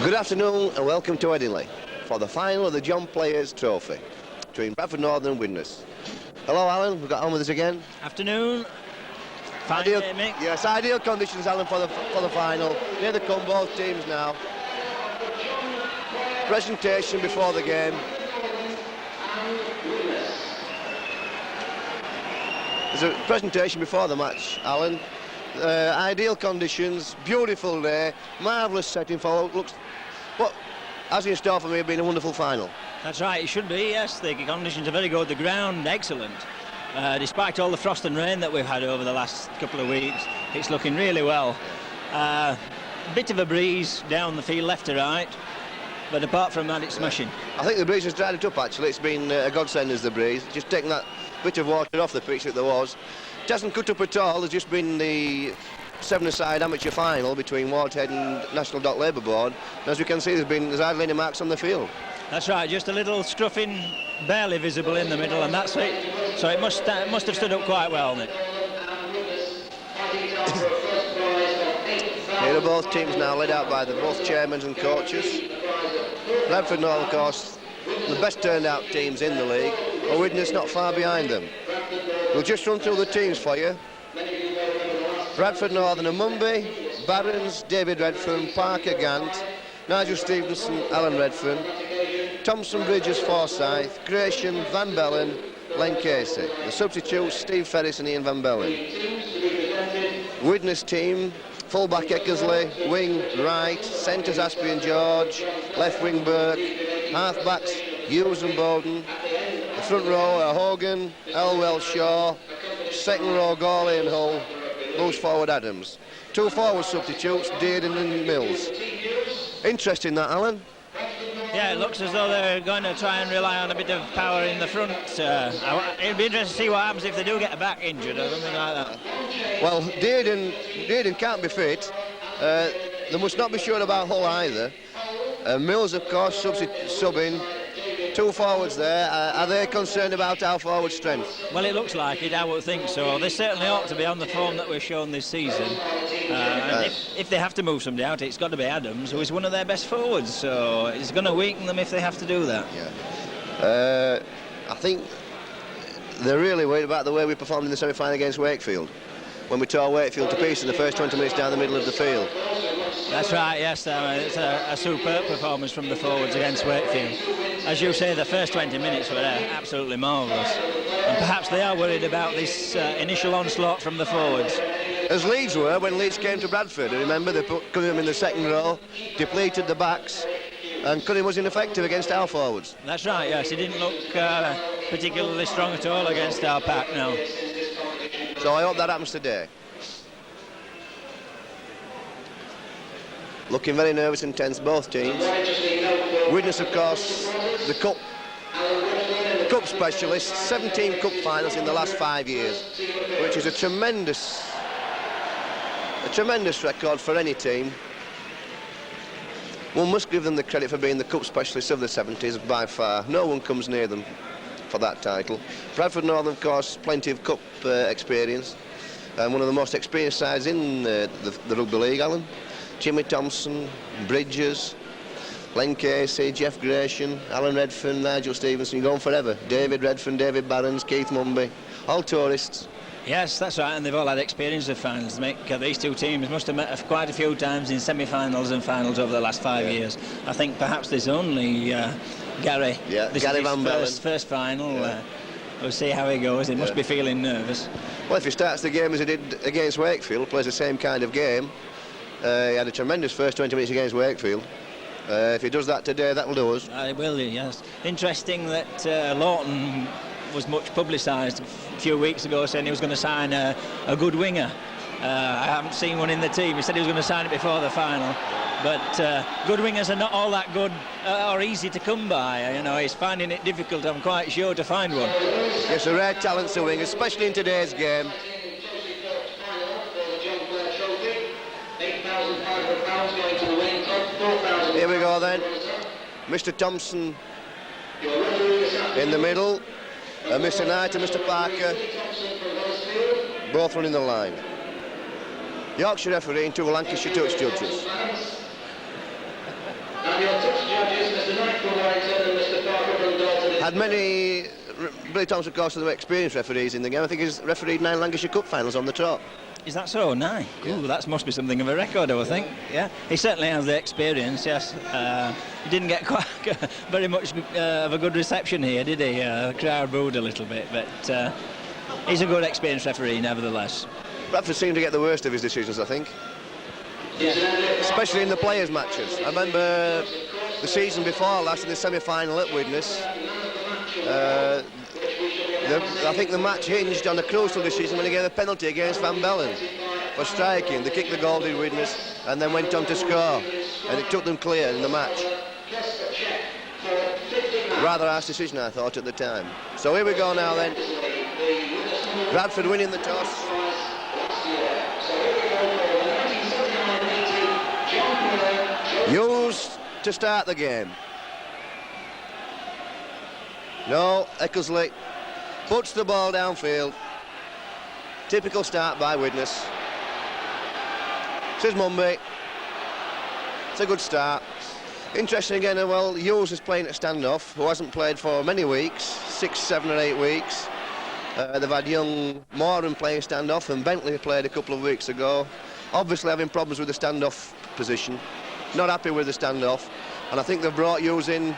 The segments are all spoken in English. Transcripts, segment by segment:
Good afternoon and welcome to Headingley for the final of the John Players Trophy between Bradford Northern and Widnes. Hello Alan, we've got on with us again. Afternoon. Fine day, Mick. Yes, ideal conditions, Alan, for the final. Near the come, both teams now. Presentation before the game. There's a presentation before the match, Alan. Ideal conditions, beautiful day, marvellous setting for looks. What has in store for me been a wonderful final. That's right, it should be, yes. The conditions are very good, the ground excellent. Despite all the frost and rain that we've had over the last couple of weeks, it's looking really well. A bit of a breeze down the field left to right, but apart from that it's smashing. I think the breeze has dried it up actually. It's been a godsend as the breeze, just taking that bit of water off the pitch that there was. It hasn't cut up at all. There's just been the seven-a-side amateur final between Wardhead and National Dock Labour Board. And as we can see, there's hardly any marks on the field. That's right, just a little scruffing barely visible in the middle, and that's it. So it must have stood up quite well, Nick. Here are both teams now led out by both chairmen and coaches. Bradford North, of course, the best turned out teams in the league, and Widnes not far behind them. We'll just run through the teams for you. Bradford Northern and Mumby, Barons, David Redfern, Parker Gant, Nigel Stevenson, Alan Redfern, Thompson Bridges, Forsyth, Gratian, Van Bellen, Len Casey. The substitutes, Steve Ferris and Ian Van Bellen. Widnes team, full-back Eckersley, wing right, centres Aspie and George, left wing Burke, half-backs Hughes and Bowden, the front row Hogan, Elwell, Shaw, second row Gawley and Hull, loose forward Adams. Two forward substitutes, Dearden and Mills. Interesting that, Alan. Yeah, it looks as though they're going to try and rely on a bit of power in the front. It'd be interesting to see what happens if they do get a back injured or something like that. Well, Dearden can't be fit. They must not be sure about Hull either. Mills, of course, subbing. Two forwards there. Are they concerned about our forward strength? Well, it looks like it, I would think so. They certainly ought to be on the form that we've shown this season. And if they have to move somebody out, it's got to be Adams, who is one of their best forwards. So it's going to weaken them if they have to do that. Yeah. I think they're really worried about the way we performed in the semi-final against Wakefield, when we tore Wakefield to pieces in the first 20 minutes down the middle of the field. That's right, yes. It's a superb performance from the forwards against Wakefield. As you say, the first 20 minutes were absolutely marvellous. And perhaps they are worried about this initial onslaught from the forwards. As Leeds were when Leeds came to Bradford. Remember, they put Cunningham in the second row, depleted the backs, and Cunningham was ineffective against our forwards. That's right, yes. He didn't look particularly strong at all against our pack, no. So I hope that happens today. Looking very nervous and tense, both teams. Widnes, of course, the cup specialists, 17 cup finals in the last 5 years, which is a tremendous record for any team. One must give them the credit for being the cup specialists of the 70s by far. No one comes near them for that title. Bradford Northern, of course, plenty of cup experience, and one of the most experienced sides in the rugby league, Alan. Jimmy Thompson, Bridges, Len Casey, Jeff Gratian, Alan Redfern, Nigel Stevenson, you're going forever. David Redfern, David Barons, Keith Mumby, all tourists. Yes, that's right, and they've all had experience of finals, Mick. These two teams must have met quite a few times in semi-finals and finals over the last 5 years. I think perhaps there's only Gary. Yeah, this Gary is Van Bellen. First final. Yeah. We'll see how he goes. He must be feeling nervous. Well, if he starts the game as he did against Wakefield, plays the same kind of game. He had a tremendous first 20 minutes against Wakefield. If he does that today, that'll do us. It will, yes. Interesting that Lawton was much publicised a few weeks ago, saying he was going to sign a good winger. I haven't seen one in the team. He said he was going to sign it before the final. But good wingers are not all that good or easy to come by. You know, he's finding it difficult, I'm quite sure, to find one. It's a rare talent to wing, especially in today's game. Here we go then. Mr. Thompson in the middle, Mr. Knight and Mr. Parker both running the line. Yorkshire referee and two Lancashire touch judges. Had many, Billy Thompson, of course, are the experienced referees in the game. I think he's refereed 9 Lancashire Cup finals on the trot. Is that so? 9? Yeah. Ooh, that must be something of a record, I would think. Yeah, he certainly has the experience. Yes, he didn't get quite very much of a good reception here, did he? The crowd booed a little bit, but he's a good experienced referee, nevertheless. Bradford seemed to get the worst of his decisions, I think. Yeah. Especially in the players' matches. I remember the season before last in the semi-final at Widnes. I think the match hinged on a crucial decision when he gave a penalty against Van Bellen for striking. They kicked the goal, did Widnes, and then went on to score, and it took them clear in the match. Rather harsh decision, I thought, at the time. So here we go now then. Bradford winning the toss. Hughes to start the game. No, Eckersley puts the ball downfield. Typical start by Widnes. Says Mumby. It's a good start. Interesting again, well, Hughes is playing at standoff, who hasn't played for many weeks, 6, 7 or 8 weeks. They've had young Moran playing standoff, and Bentley played a couple of weeks ago. Obviously having problems with the standoff position. Not happy with the standoff. And I think they've brought Hughes in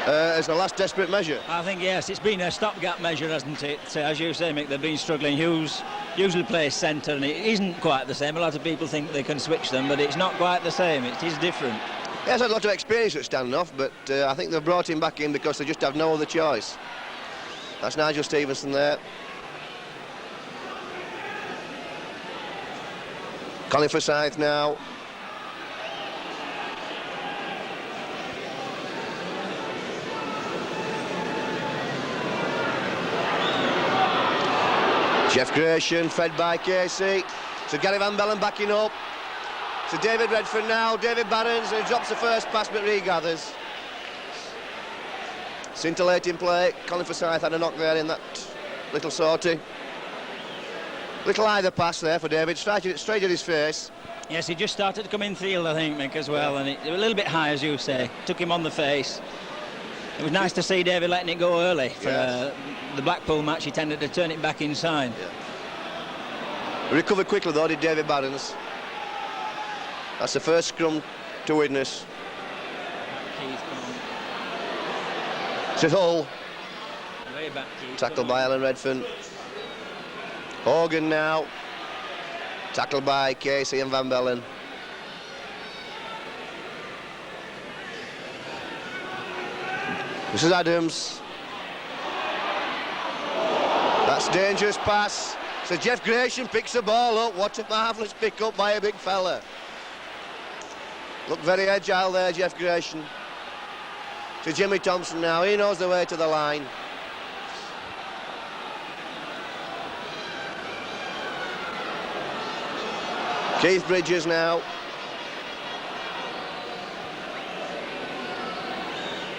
as a last desperate measure. I think, yes, it's been a stopgap measure, hasn't it? As you say, Mick, they've been struggling. Hughes usually plays centre, and it isn't quite the same. A lot of people think they can switch them, but it's not quite the same. It is different. He has had a lot of experience at standoff, but I think they've brought him back in because they just have no other choice. That's Nigel Stevenson there. Colin Forsyth now. Jeff Gratian, fed by Casey. So Gary Van Bellen backing up. So David Redford now, David Barons, and he drops the first pass but regathers. Scintillating play. Colin Forsyth had a knock there in that little sortie. Little either pass there for David, straight at his face. Yes, he just started to come in field, I think, Mick, as well, and it was a little bit high, as you say. Took him on the face. It was nice to see David letting it go early. For the Blackpool match, he tended to turn it back inside. Yeah. Recovered quickly, though, did David Barons. That's the first scrum to Widnes. It's Hull. Way back, Tackled by Alan Redfern. Hogan now. Tackled by Casey and Van Bellen. This is Adams. That's dangerous pass. So Jeff Gratian picks the ball up. What a marvellous pick up by a big fella. Looked very agile there, Jeff Gratian. To Jimmy Thompson now. He knows the way to the line. Keith Bridges now.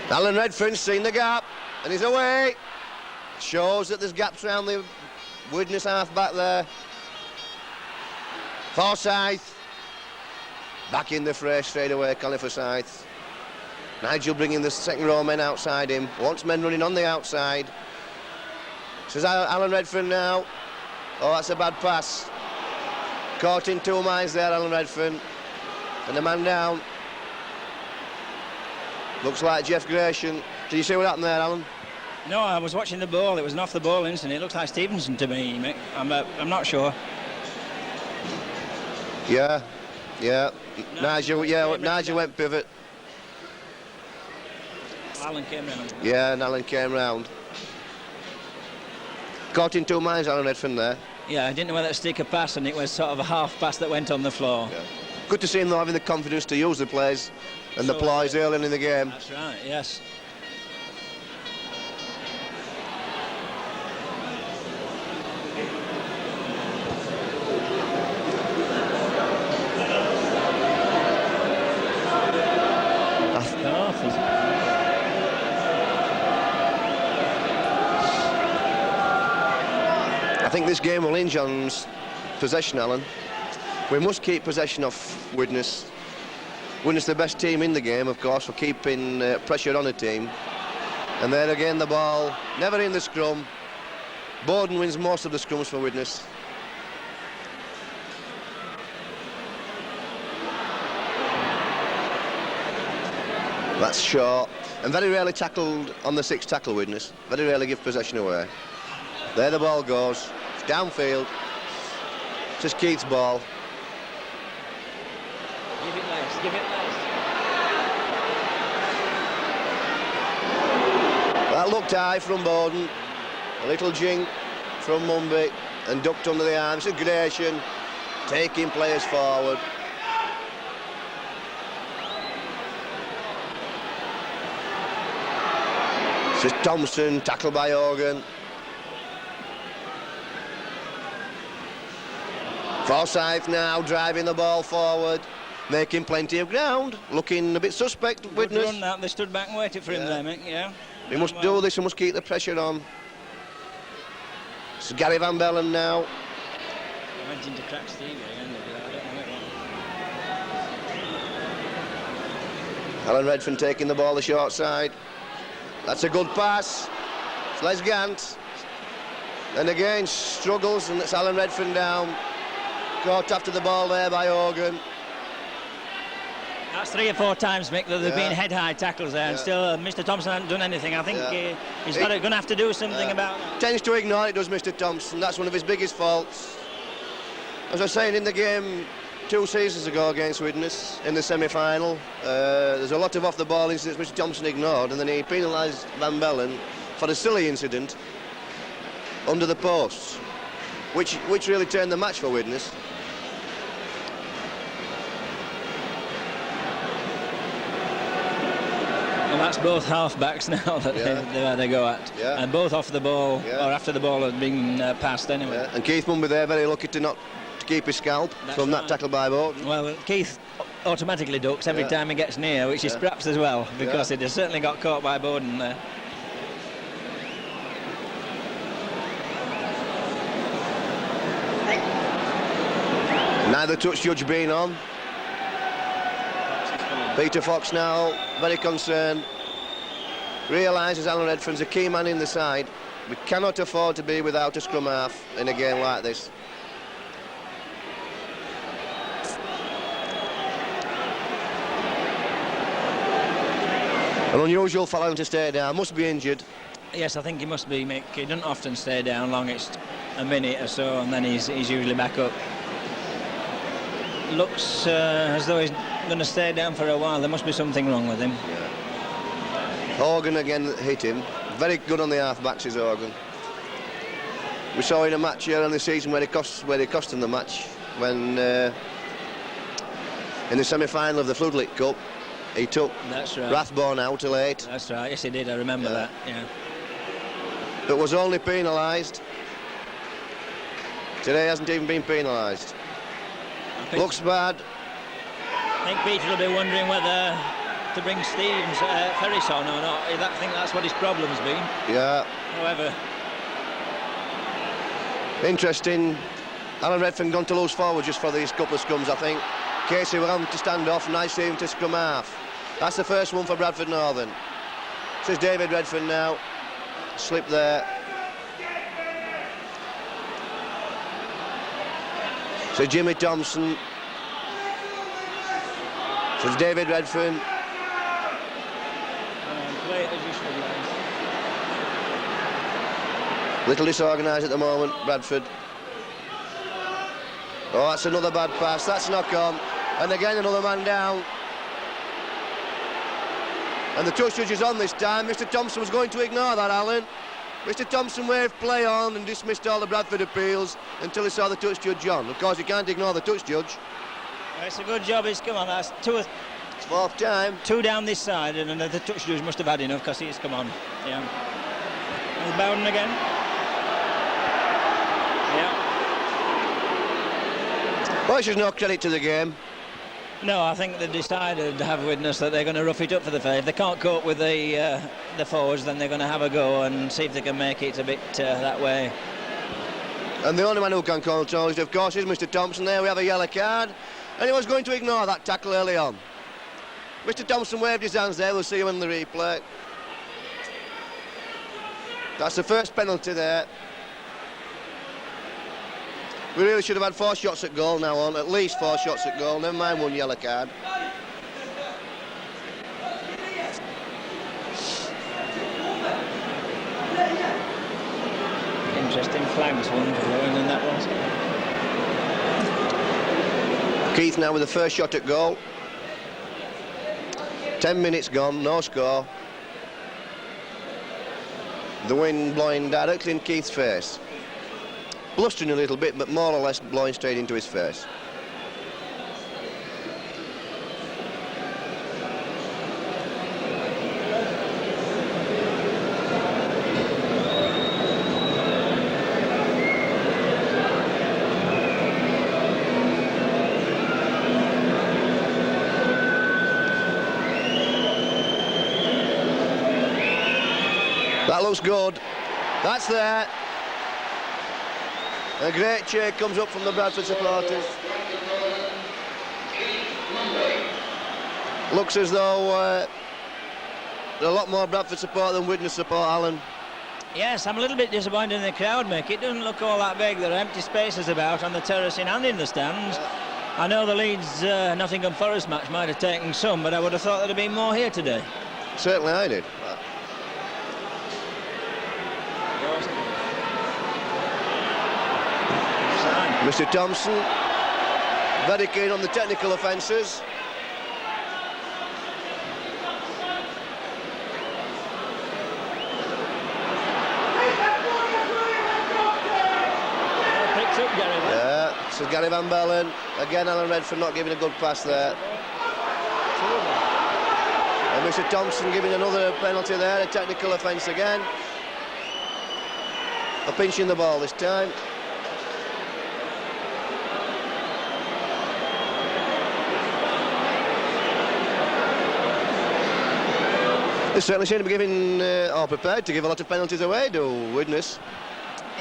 Alan Redfern's seen the gap and he's away. Shows that there's gaps around the Widnes half back there. Forsyth. Back in the fray straight away, Colin Forsyth. Nigel bringing the second row men outside him. Wants men running on the outside. Says Alan Redfern now. Oh, that's a bad pass. Caught in 2 minds there, Alan Redfern. And the man down. Looks like Jeff Gratian. Did you see what happened there, Alan? No, I was watching the ball. It was an off-the-ball incident. It looks like Stevenson to me, Mick. I'm not sure. Yeah. Nigel went pivot. Alan came round. Yeah, and Alan came round. Caught in 2 minds, Alan Redfern there. Yeah, I didn't know whether to stick a pass, and it was sort of a half pass that went on the floor. Yeah. Good to see him though having the confidence to use the plays and the ploys early in the game. That's right, yes. I think this game will hinge on possession, Alan. We must keep possession of Widnes. Widnes the best team in the game, of course, for keeping pressure on a team. And there again, the ball never in the scrum. Bowden wins most of the scrums for Widnes. That's short, and very rarely tackled on the 6 tackle, Widnes. Very rarely give possession away. There the ball goes. It's downfield. Just Keith's ball. Give it less, give it less. That looked high from Bowden. A little jink from Mumby and ducked under the arms. Aggression, taking players forward. This is Thompson, tackled by Hogan. Forsyth now driving the ball forward, making plenty of ground, looking a bit suspect. Widnes. Run that. They stood back and waited for him there, mate. Yeah. We must do this, we must keep the pressure on. It's Gary Van Bellen now. I went into crack Stevie again. I don't know it. Alan Redfern taking the ball the short side. That's a good pass. It's Les Gant. And again struggles, and it's Alan Redfern down. Caught after the ball there by Hogan. That's 3 or 4 times, Mick, that there've been head-high tackles there, and still Mr. Thompson hasn't done anything. I think he's going to have to do something about that. Tends to ignore it, does Mr. Thompson. That's one of his biggest faults. As I was saying in the game 2 seasons ago against Widnes in the semi-final, there's a lot of off-the-ball incidents Mr. Thompson ignored, and then he penalised Van Bellen for a silly incident under the posts, which really turned the match for Widnes. And that's both half-backs now that they go at. Yeah. And both off the ball, or after the ball has been passed anyway. Yeah. And Keith Mumby there, very lucky to keep his scalp from that tackle by Bowden. Well, Keith automatically ducks every time he gets near, which is perhaps as well, because it has certainly got caught by Bowden there. Neither touch judge being on. Peter Fox now very concerned. Realises Alan Redfern's a key man in the side. We cannot afford to be without a scrum half in a game like this. An unusual for him to stay down. Must be injured. Yes, I think he must be, Mick. He doesn't often stay down long. It's a minute or so, and then he's usually back up. Looks as though he's going to stay down for a while. There must be something wrong with him. Yeah. Hogan again hit him. Very good on the half-backs is Hogan. We saw in a match here in the season where he cost him the match when in the semi-final of the Floodlit Cup he took Rathbone out late. That's right. Yes, he did. I remember that. Yeah. But was only penalised. Today hasn't even been penalised. Looks bad. I think Peter will be wondering whether to bring Stevens Ferris on or not. I think that's what his problem's been. Yeah. However, interesting. Alan Redfern gone to loose forward just for these couple of scrums, I think. Casey will have to stand off. Nice team to scrum half. That's the first one for Bradford Northern. This is David Redfern now. Slip there. So Jimmy Thompson. So it's David Redfern. Little disorganised at the moment, Bradford. Oh, that's another bad pass. That's knock on. And again, another man down. And the touch judge is on this time. Mr. Thompson was going to ignore that, Alan. Mr. Thompson waved play on and dismissed all the Bradford appeals until he saw the touch judge on. Of course, he can't ignore the touch judge. Well, it's a good job. Come on, that's fourth time. 2 down this side, and the touch judge must have had enough because he's come on. Yeah. And Bowden again. Yeah. Well, there's no credit to the game. No, I think they decided to have Widnes that they're going to rough it up for the fair. If they can't cope with the forwards, then they're going to have a go and see if they can make it a bit that way. And the only man who can control it, of course, is Mr. Thompson. There we have a yellow card, and he was going to ignore that tackle early on. Mr. Thompson waved his hands there. We'll see him in the replay. That's the first penalty there. We really should have had 4 shots at goal now on, at least 4 shots at goal, never mind 1 yellow card. Interesting flags, one blowing, and that was. Keith now with the first shot at goal. 10 minutes gone, no score. The wind blowing directly in Keith's face. Blustering a little bit, but more or less blowing straight into his face. That looks good. That's there. A great cheer comes up from the Bradford supporters. Looks as though there's a lot more Bradford support than Widnes support, Alan. Yes, I'm a little bit disappointed in the crowd, Mick. It doesn't look all that big. There are empty spaces about on the terracing and in the stands. I know the Leeds Nottingham Forest match might have taken some, but I would have thought there'd have been more here today. Certainly I did. Mr. Thompson, very keen on the technical offences. Yeah, so Gary Van Bellen. Again, Alan Redford not giving a good pass there. And Mr. Thompson giving another penalty there, a technical offence again. A pinch in the ball this time. They certainly seem to be giving, or prepared to give a lot of penalties away, do Widnes?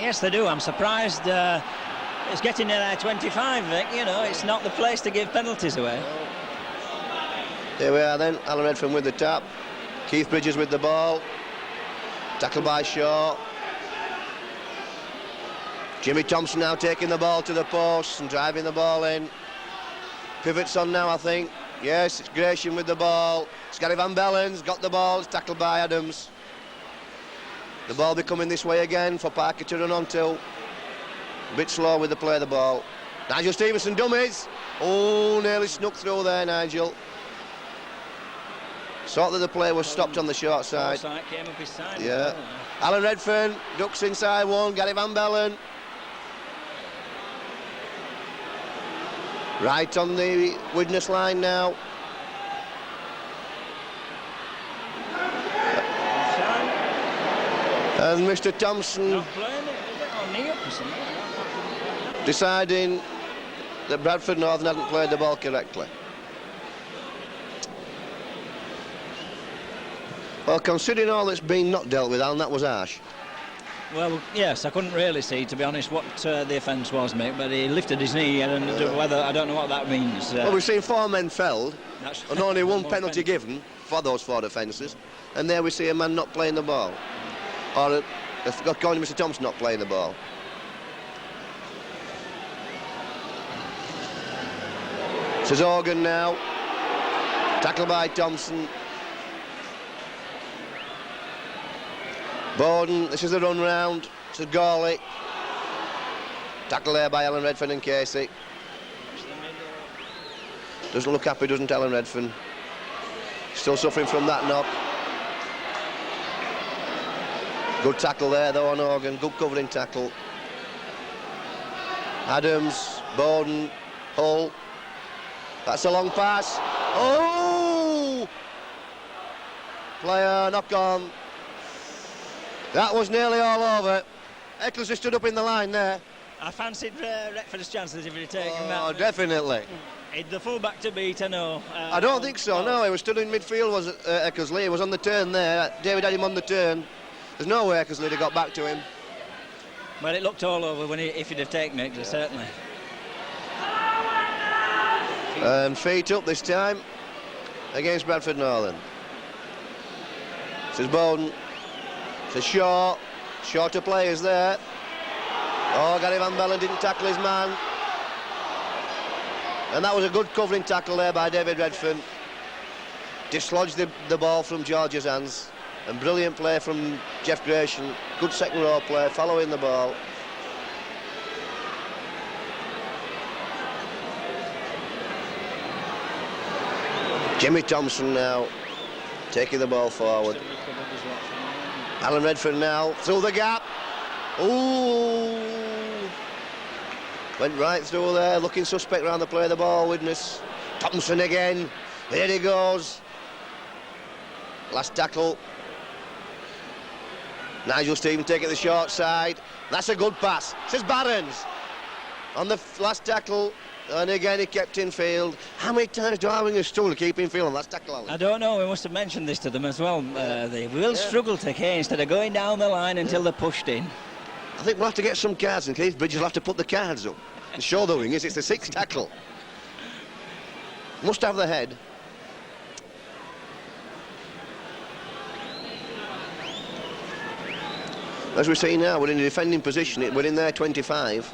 Yes, they do. I'm surprised it's getting near there 25, Vic. You know, it's not the place to give penalties away. Here we are then, Alan Redfern with the tap. Keith Bridges with the ball. Tackled by Shaw. Jimmy Thompson now taking the ball to the post and driving the ball in. Pivots on now, I think. Yes, it's Gratian with the ball. It's Gary Van Bellen's got the ball. It's tackled by Adams. The ball be coming this way again for Parker to run onto. A bit slow with the play of the ball. Nigel Stevenson dummies. Oh, nearly snuck through there, Nigel. Thought that the play was stopped on the short side. Came up his side. Yeah. Alan Redfern ducks inside one. Gary Van Bellen. Right on the Widnes line now. And Mr. Thompson deciding that Bradford Northern hadn't played the ball correctly. Well, considering all that's been not dealt with, Alan, that was harsh. Well, yes, I couldn't really see, to be honest, what the offence was, mate, but he lifted his knee, and whether I don't know what that means. Well, we've seen 4 men felled, and only one penalty given for those 4 offences, and there we see a man not playing the ball. Or, according to Mr. Thompson, not playing the ball. This is Organ now. Tackled by Thompson. Bowden, this is a run round. This is Gawley. Tackled there by Alan Redfern and Casey. Doesn't look happy, doesn't Alan Redfern. Still suffering from that knock. Good tackle there though on Organ, good covering tackle. Adams, Bowden, Hull. That's a long pass. Oh! Player, knock on. That was nearly all over. Eccles stood up in the line there. I fancied Retford's chances if he'd have taken that. Oh, definitely. The full-back to beat, I know. I don't think so, no. He was stood in midfield, was Eckersley. He was on the turn there. David had him on the turn. There's no way Eckersley would have got back to him. Well, it looked all over if he'd have taken it, certainly. Feet up this time. against Bradford Northern. Says Bowden. Says Shaw. Shorter players there. Oh, Gary Van Bellen didn't tackle his man. And that was a good covering tackle there by David Redfern. Dislodged the ball from George's hands. And brilliant play from Jeff Gratian. Good second row play, following the ball. Jimmy Thompson now taking the ball forward. Alan Redfern now through the gap. Ooh! Went right through there, looking suspect around the play of the ball. Widnes. Thompson again. There he goes. Last tackle. Nigel Stevens taking the short side. That's a good pass. Says Barons on the last tackle. And again, he kept in field. How many times do our wingers struggle to keep in field on last tackle, Alan? I don't know. We must have mentioned this to them as well. They will struggle to Kane instead of going down the line until they're pushed in. I think we'll have to get some cards, and Keith Bridges will have to put the cards up and show the wingers it's the sixth tackle. Must have the head. As we see now, we're in a defending position. We're in their 25.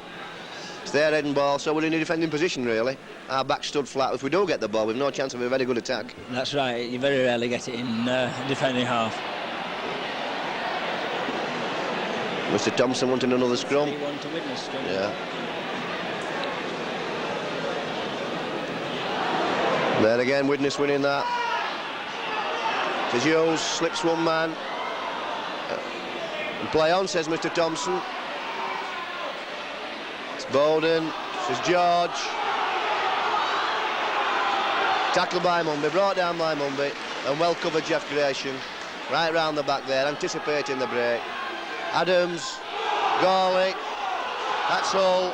It's their head and ball, so we're in a defending position, really. Our back stood flat. If we do get the ball, we've no chance of a very good attack. That's right. You very rarely get it in defending half. Mr. Thompson wanting another scrum. 3-1 to Widnes scrum. Yeah. There again, Widnes winning that. Says Hughes, slips one man. And play on, says Mr. Thompson. It's Bowden, says George. Tackled by Mumby, brought down by Mumby, and well covered Jeff Gratian. Right round the back there, anticipating the break. Adams, Gorley, that's all.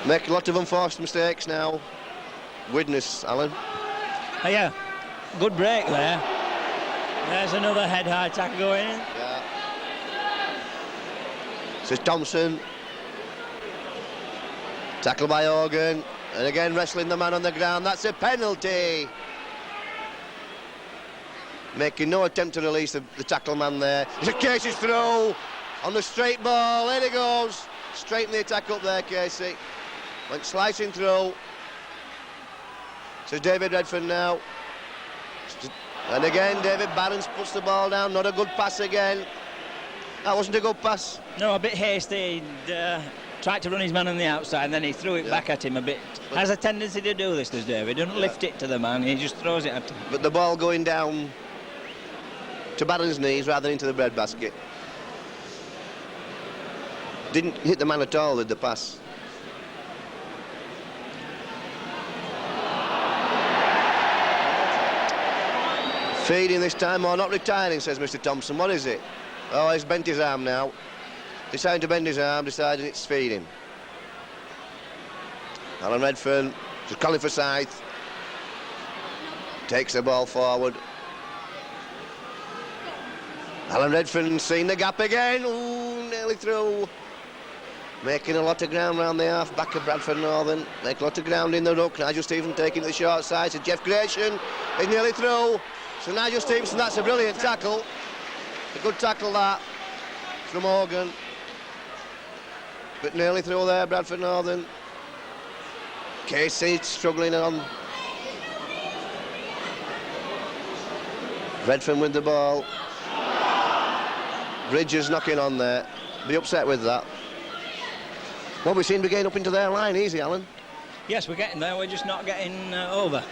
Make a lot of unforced mistakes now. Widnes, Alan. Oh, yeah, good break there. There's another head-high tackle going in. Yeah. Says Thompson. Tackle by Hogan. And again wrestling the man on the ground. That's a penalty. Making no attempt to release the tackle man there. It's a Casey's throw on the straight ball. There he goes. Straighten the attack up there, Casey. Went slicing through. Says David Redfern now. And again, David Barons puts the ball down. Not a good pass again. That wasn't a good pass. No, a bit hasty. Tried to run his man on the outside, and then he threw it back at him a bit. Has a tendency to do this, does David? He doesn't lift it to the man, he just throws it at him. But the ball going down to Barron's knees rather than into the breadbasket. Didn't hit the man at all with the pass. Feeding this time, or not retiring, says Mr. Thompson. What is it? Oh, he's bent his arm now. Deciding to bend his arm, deciding it's feeding. Alan Redfern, just calling for Scythe. Takes the ball forward. Alan Redfern seeing the gap again. Ooh, nearly through. Making a lot of ground round the half back of Bradford Northern. Make a lot of ground in the ruck. Nigel Stephenson taking the short side. So Jeff Gratian is nearly through. So Nigel Stephenson, that's a brilliant tackle. A good tackle that from Hogan. But nearly through there, Bradford Northern. Casey struggling on. Redfern with the ball. Bridges knocking on there. Be upset with that. Well, we seem to be getting up into their line easy, Alan. Yes, we're getting there. We're just not getting over.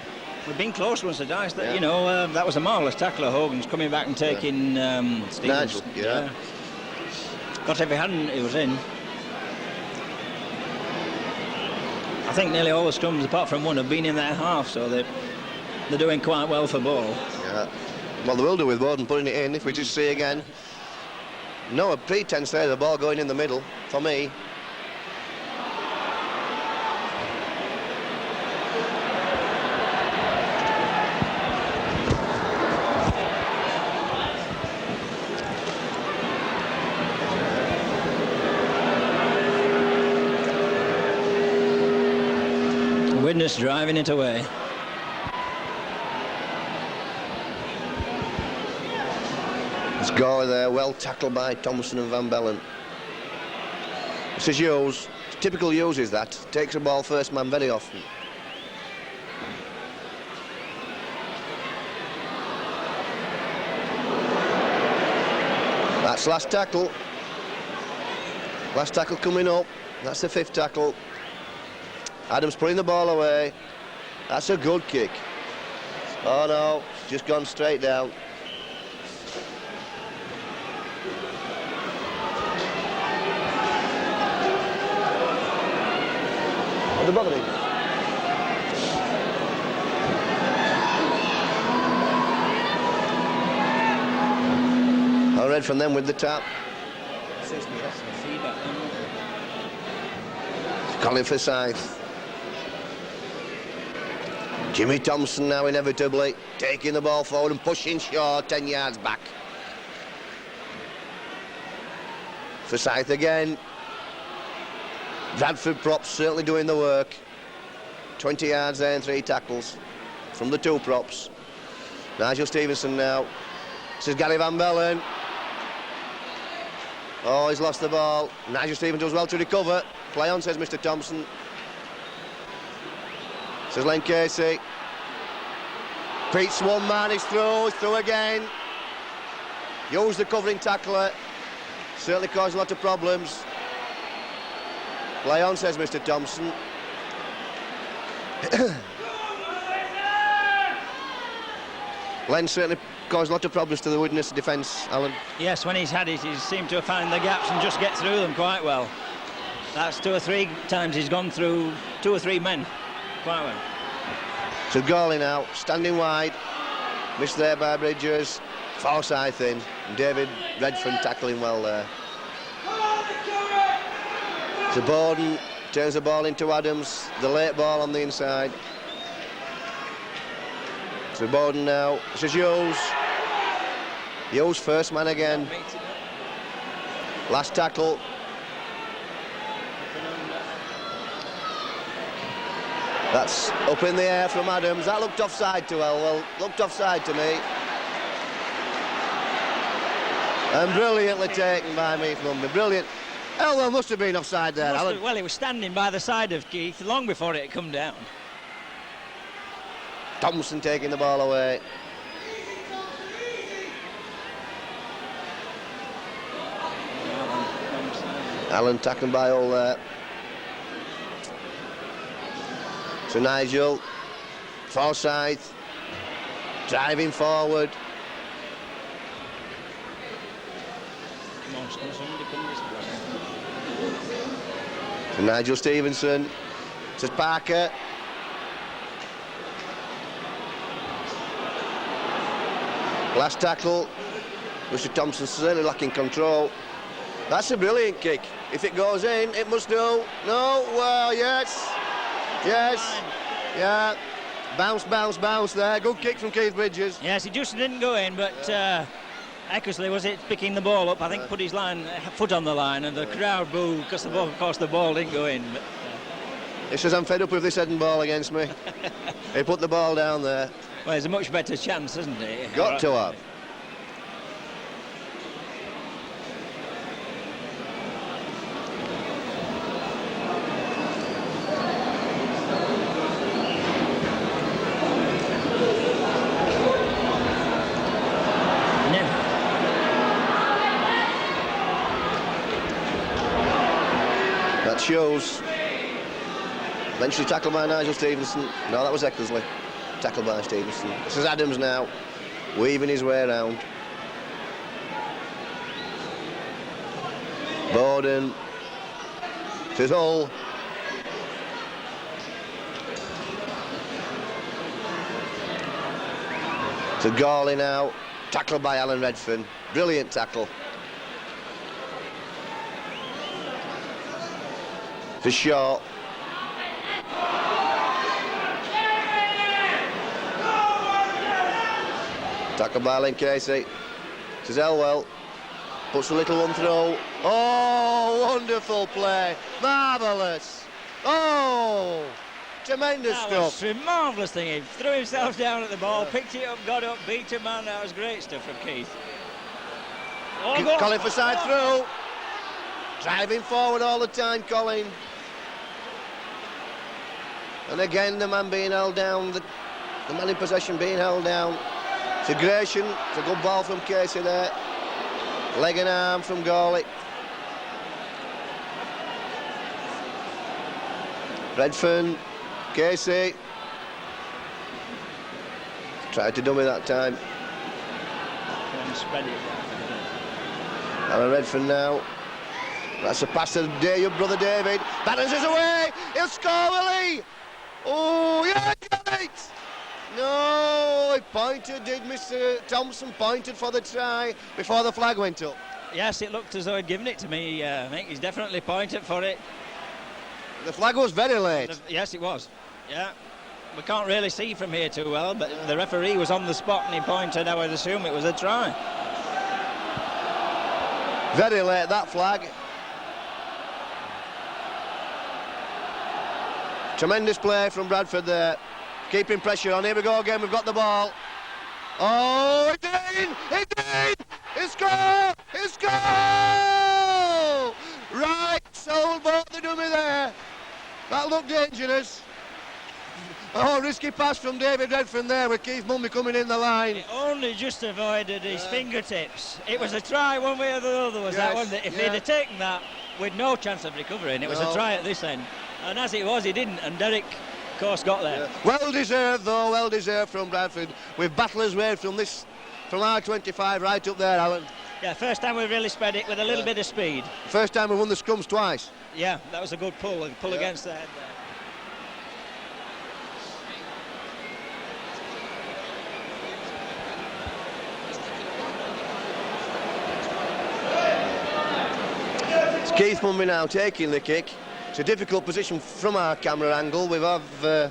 We've been close once or twice. That you know, that was a marvellous tackler. Hogan's coming back and taking Stevens. Nigel, yeah. Because if he hadn't, he was in. I think nearly all the scrums, apart from one, have been in their half, so they're doing quite well for ball. Yeah. Well, they will do with Bowden putting it in. If we just see again. No, a pretense there, the ball going in the middle, for me. Widnes driving it away. It's goal there, well tackled by Thompson and Van Bellen. This is Hughes, typical Hughes is that, takes the ball first man very often. That's last tackle. Last tackle coming up, that's the 5th tackle. Adams putting the ball away. That's a good kick. Oh no, it's just gone straight down. What the bother him? I read from them with the tap. Colin Forsyth. Jimmy Thompson now inevitably taking the ball forward and pushing short 10 yards back. Forsyth again. Bradford props certainly doing the work. 20 yards there and 3 tackles from the 2 props. Nigel Stevenson now. This is Gary Van Bellen. Oh, he's lost the ball. Nigel Stevenson does well to recover. Play on, says Mr. Thompson. Says Len Casey. Beats one man, he's through again. Hughes the covering tackler. Certainly caused a lot of problems. Play on, says Mr. Thompson. Len certainly caused a lot of problems to the Widnes defence, Alan. Yes, when he's had it, he seemed to have found the gaps and just get through them quite well. That's 2 or 3 times he's gone through 2 or 3 men quite well. So Gawley now, standing wide. Missed there by Bridges. Forsyth in. And David Redfern tackling well there. So Borden turns the ball into Adams. The late ball on the inside. So Borden now. This is Hughes. Hughes first man again. Last tackle. That's up in the air from Adams. That looked offside to Elwell. Looked offside to me. And brilliantly taken by me from me. Brilliant. Elwell must have been offside there, Alan. Well, he was standing by the side of Keith long before it had come down. Thompson taking the ball away. Allen taken by all there. So Nigel, Forsyth, driving forward. So Nigel Stevenson, says Parker. Last tackle, Mr. Thompson certainly lacking control. That's a brilliant kick. If it goes in, it must do. No, well, yes. Yes, yeah. Bounce, bounce, bounce there. Good kick from Keith Bridges. Yes, it just didn't go in, but Eckersley was it picking the ball up. I think put his foot on the line, and the crowd booed because of course the ball didn't go in. But, he says, I'm fed up with this heading ball against me. He put the ball down there. Well, there's a much better chance, isn't it? Got to have. That shows. Eventually tackled by Nigel Stevenson. No, that was Eckersley. Tackled by Stevenson. This is Adams now, weaving his way around. Borden. This is Hull. To Gawley now, tackled by Alan Redfern. Brilliant tackle. To Shaw. Tackled by Len Casey. This is Elwell. Puts the little one through. Oh, wonderful play. Marvellous. Oh, tremendous That stuff. was a marvellous thing. He threw himself down at the ball, picked it up, got up, beat a man. That was great stuff from Keith. Colin for side through. Driving forward all the time, Colin. And again, the man being held down, the man in possession being held down. It's a Gratian, it's a good ball from Casey there. Leg and arm from Gawley. Redfern, Casey. Tried to dummy that time. Spread it. Alan Redfern now. That's a pass to your brother David. Balances away. He'll score, will he? Oh, yeah, right. No, he pointed, did Mr. Thompson pointed for the try before the flag went up. Yes, it looked as though he'd given it to me. I think he's definitely pointed for it. The flag was very late. Yes, it was. Yeah. We can't really see from here too well, but the referee was on the spot and he pointed. I would assume it was a try. Very late, that flag. Tremendous play from Bradford there. Keeping pressure on. Here we go again. We've got the ball. Oh, it's in! It's in! It's goal! It's goal! Right, sold both the dummy there. That looked dangerous. Oh, risky pass from David Redfern there with Keith Mumby coming in the line. It only just avoided his fingertips. It was a try one way or the other, was that, wasn't it? If he'd have taken that, with no chance of recovering, it was a try at this end. And as it was, he didn't, and Derek, of course, got there. Yeah. Well deserved, though, well deserved from Bradford. With battlers way from R25 right up there, Alan. Yeah, first time we really spread it with a little bit of speed. First time we won the scrums twice. Yeah, that was a good pull against the head there. It's Keith Mumby now taking the kick. It's a difficult position from our camera angle. We have a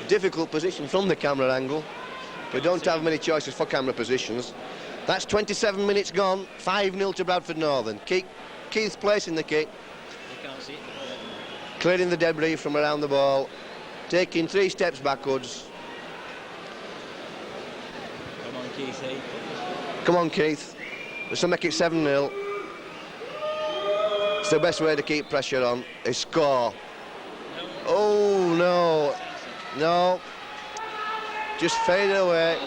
difficult position from the camera angle. We don't have many choices for camera positions. That's 27 minutes gone, 5-0 to Bradford Northern. Keith's placing the kick. You can't see it. Clearing the debris from around the ball. Taking 3 steps backwards. Come on, Keith. Come on, Keith. Let's make it 7-0. It's the best way to keep pressure on, is score. Oh, no. No. Just faded away.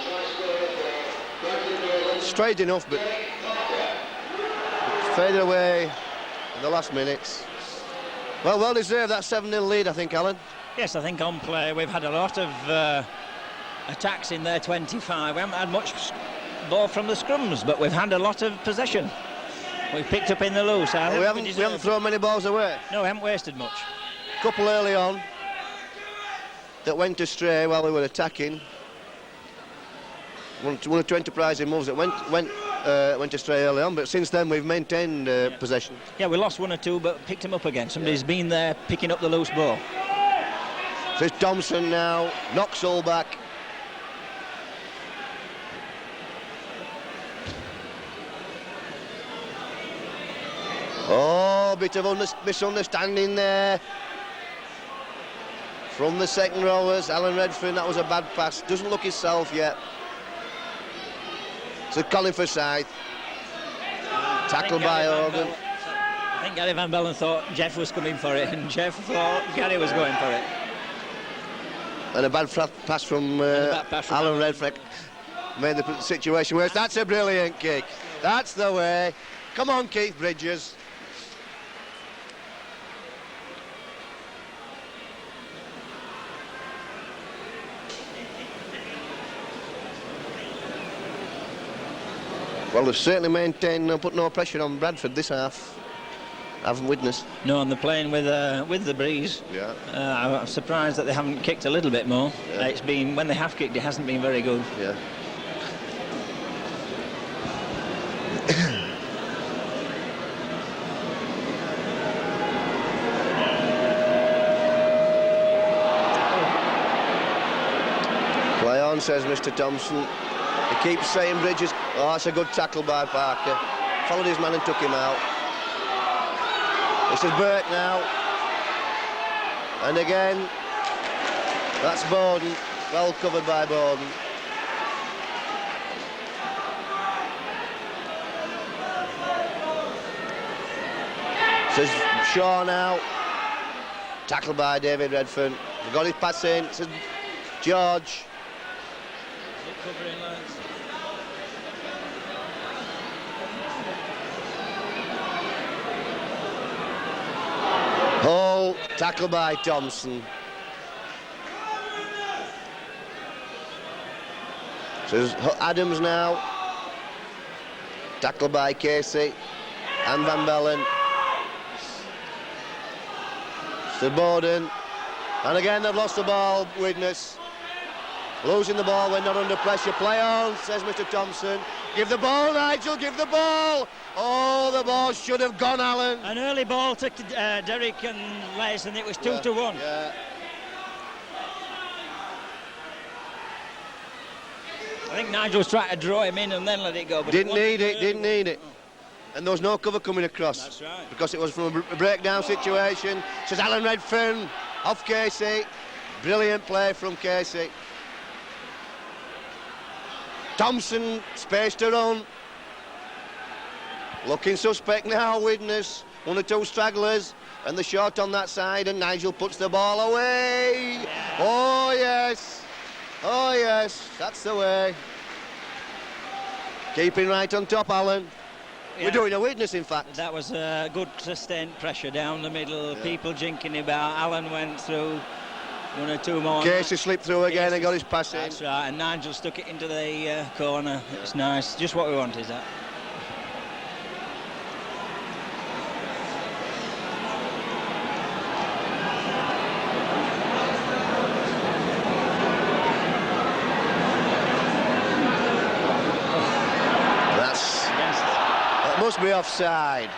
Straight enough, but faded away in the last minutes. Well deserved, that 7-0 lead, I think, Alan. Yes, I think on play we've had a lot of attacks in their 25. We haven't had much ball from the scrums, but we've had a lot of possession. We've picked up in the loose. We haven't thrown many balls away. No, we haven't wasted much. Couple early on that went astray while we were attacking. One or two enterprising moves that went astray early on, but since then we've maintained possession. Yeah, we lost 1 or 2, but picked them up again. Somebody's been there picking up the loose ball. So it's Thompson now, knocks all back. Oh, bit of misunderstanding there from the second rowers. Alan Redfern, that was a bad pass. Doesn't look himself yet. So Colin Forsyth. Tackled by Hogan. I think Gary Van Bellen thought Jeff was coming for it, and Jeff thought Gary was going for it. And a bad pass from Alan Redfern made the situation worse. That's a brilliant kick. That's the way. Come on, Keith Bridges. Well, they've certainly maintained, put no pressure on Bradford this half. Haven't Widnes. No, and they're playing with the breeze. Yeah. I'm surprised that they haven't kicked a little bit more. Yeah. It's been, when they have kicked, it hasn't been very good. Yeah. Play on, says Mr. Thompson. He keeps saying Bridges. Oh, that's a good tackle by Parker. Followed his man and took him out. This is Burke now. And again, that's Bowden, well covered by Bowden. Says Shaw now. Tackled by David Redfern. He got his pass in. Says George. Hall, tackled by Thompson. Says Adams now. Tackled by Casey and Van Bellen. To Bowden, and again they've lost the ball. Widnes losing the ball when not under pressure. Play on, says Mr. Thompson. Give the ball, Nigel, give the ball. Oh, the ball should have gone, Alan. An early ball to Derek and Les, and it was 2-1. Yeah. I think Nigel's trying to draw him in and then let it go, but didn't need it. And there was no cover coming across. That's right. Because it was from a breakdown situation. Says Alan Redfern, off Casey. Brilliant play from Casey. Thompson, space to run. Looking suspect now, Widnes. 1 or 2 stragglers. And the shot on that side, and Nigel puts the ball away. Yeah. Oh, yes. Oh, yes. That's the way. Keeping right on top, Alan. Yeah. We're doing a Widnes, in fact. That was a good sustained pressure down the middle. Yeah. People jinking about. Alan went through 1 or 2 more. Casey slipped through again. Casey, and got his pass in. That's right, and Nigel stuck it into the corner. It's nice. Just what we want, is that? Must be offside.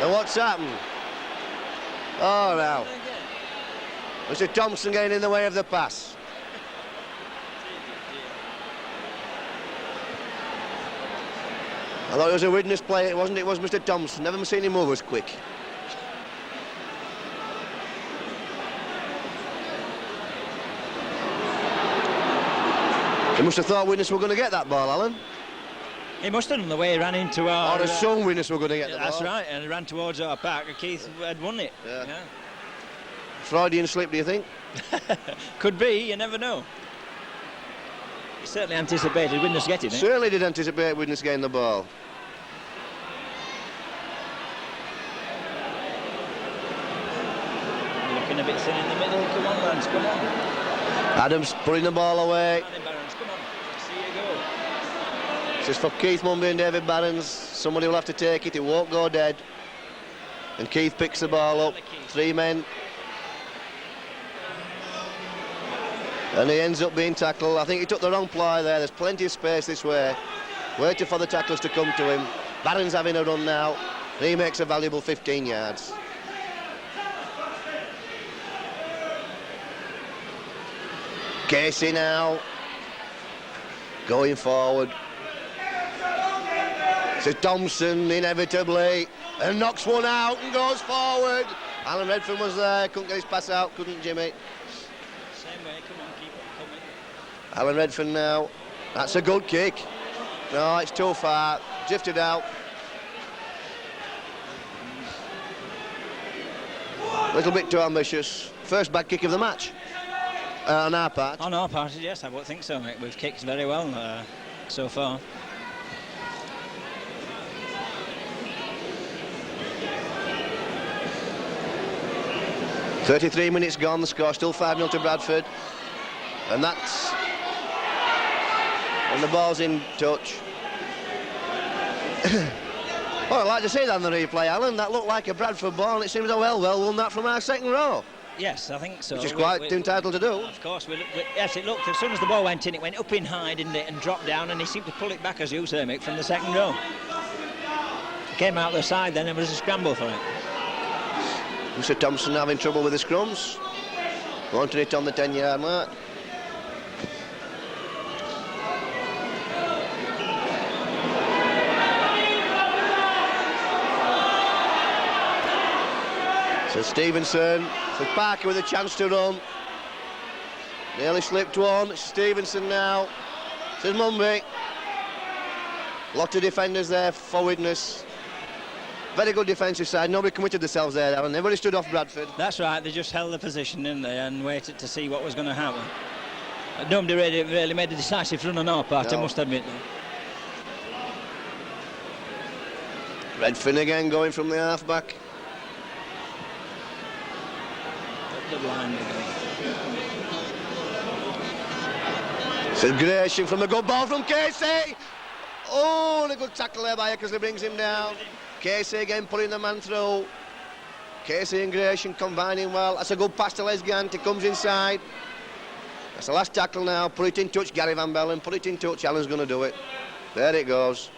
And what's happened? Oh, now. Mr. Thompson getting in the way of the pass. I thought it was a Widnes play. It wasn't. It was Mr. Thompson. Never seen him move as quick. He must have thought Widnes were going to get that ball, Alan. He must have done the way he ran into our... Or assumed Widnes were going to get the ball. That's right, and he ran towards our pack, and Keith had won it. Yeah. Freudian slip, do you think? Could be, you never know. He certainly anticipated Widnes getting it. Certainly did anticipate Widnes getting the ball. Looking a bit thin in the middle. Come on, lads, come on. Adams putting the ball away. Come on, see you go. This is for Keith Mumby and David Barons. Somebody will have to take it. It won't go dead. And Keith picks the ball up. 3 men. And he ends up being tackled. I think he took the wrong ply there. There's plenty of space this way. Waiting for the tacklers to come to him. Barons having a run now. And he makes a valuable 15 yards. Casey now. Going forward. So Thompson inevitably and knocks one out and goes forward. Alan Redfern was there, couldn't get his pass out, couldn't Jimmy. Same way, come on, keep it coming. Alan Redfern now. That's a good kick. No, it's too far. Drifted out. A little bit too ambitious. First bad kick of the match. On our part. On our part, yes, I would think so, mate. We've kicked very well so far. .33 minutes gone, the score still 5-0 to Bradford. And that's when the ball's in touch. Well, I'd like to see that on the replay, Alan. That looked like a Bradford ball, and it seems well won that from our second row. Yes, I think so. Which is quite entitled to do. Of course, yes, it looked, as soon as the ball went in, it went up in high, didn't it, and dropped down, and he seemed to pull it back, as you say, Mick, from the second row. Came out the side then, and there was a scramble for it. Mr. Thompson having trouble with the scrums. Wanting it on the 10-yard mark. So Stevenson, so Parker with a chance to run. Nearly slipped one. It's Stevenson now. Says Mumby. Lot of defenders there for Widnes. Very good defensive side. Nobody committed themselves there, Alan. Everybody stood off Bradford. That's right. They just held the position, didn't they, and waited to see what was going to happen. Nobody really made a decisive run on our part, No. I must admit. Redfern again going from the half-back. The line again. So Gresham from the good ball from Casey. Oh, and a good tackle there by Eckersley brings him down. Casey again putting the man through. Casey and Gresham combining well. That's a good pass to Lesgant. He comes inside. That's the last tackle now. Put it in touch, Gary Van Bellen. Put it in touch. Alan's going to do it. There it goes.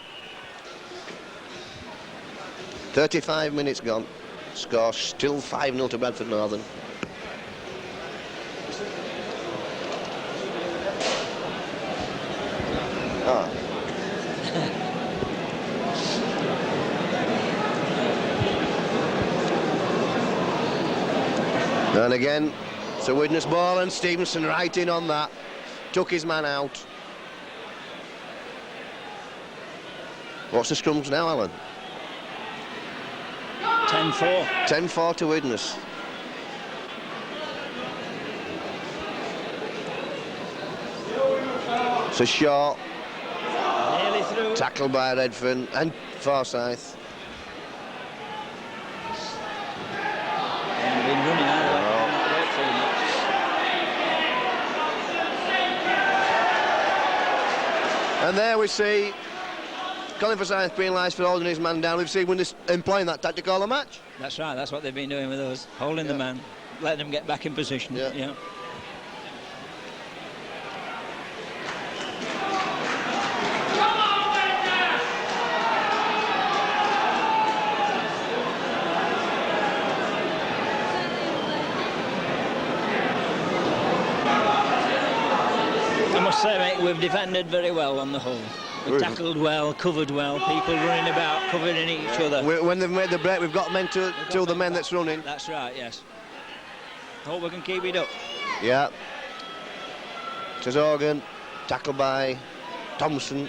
35 minutes gone. Score still 5-0 to Bradford Northern. Ah. And again, it's a Widnes ball, and Stevenson right in on that. Took his man out. What's the scrums now, Alan? 10-4. 10-4 to Widnes. So short. Nearly through. Tackled by Redfern and Forsyth. And been running out of it. And there we see Colin Forsyth penalised for holding his man down. We've seen Widnes employing that tactic all the match. That's right, that's what they've been doing with us. Holding the man, letting them get back in position. Yeah. I must say, mate, we've defended very well on the whole. We've tackled well, covered well, people running about, covering each other. When they've made the break, we've got men to the men that's running. That's right, yes. Hope we can keep it up. Yeah. Says Organ, tackled by Thompson.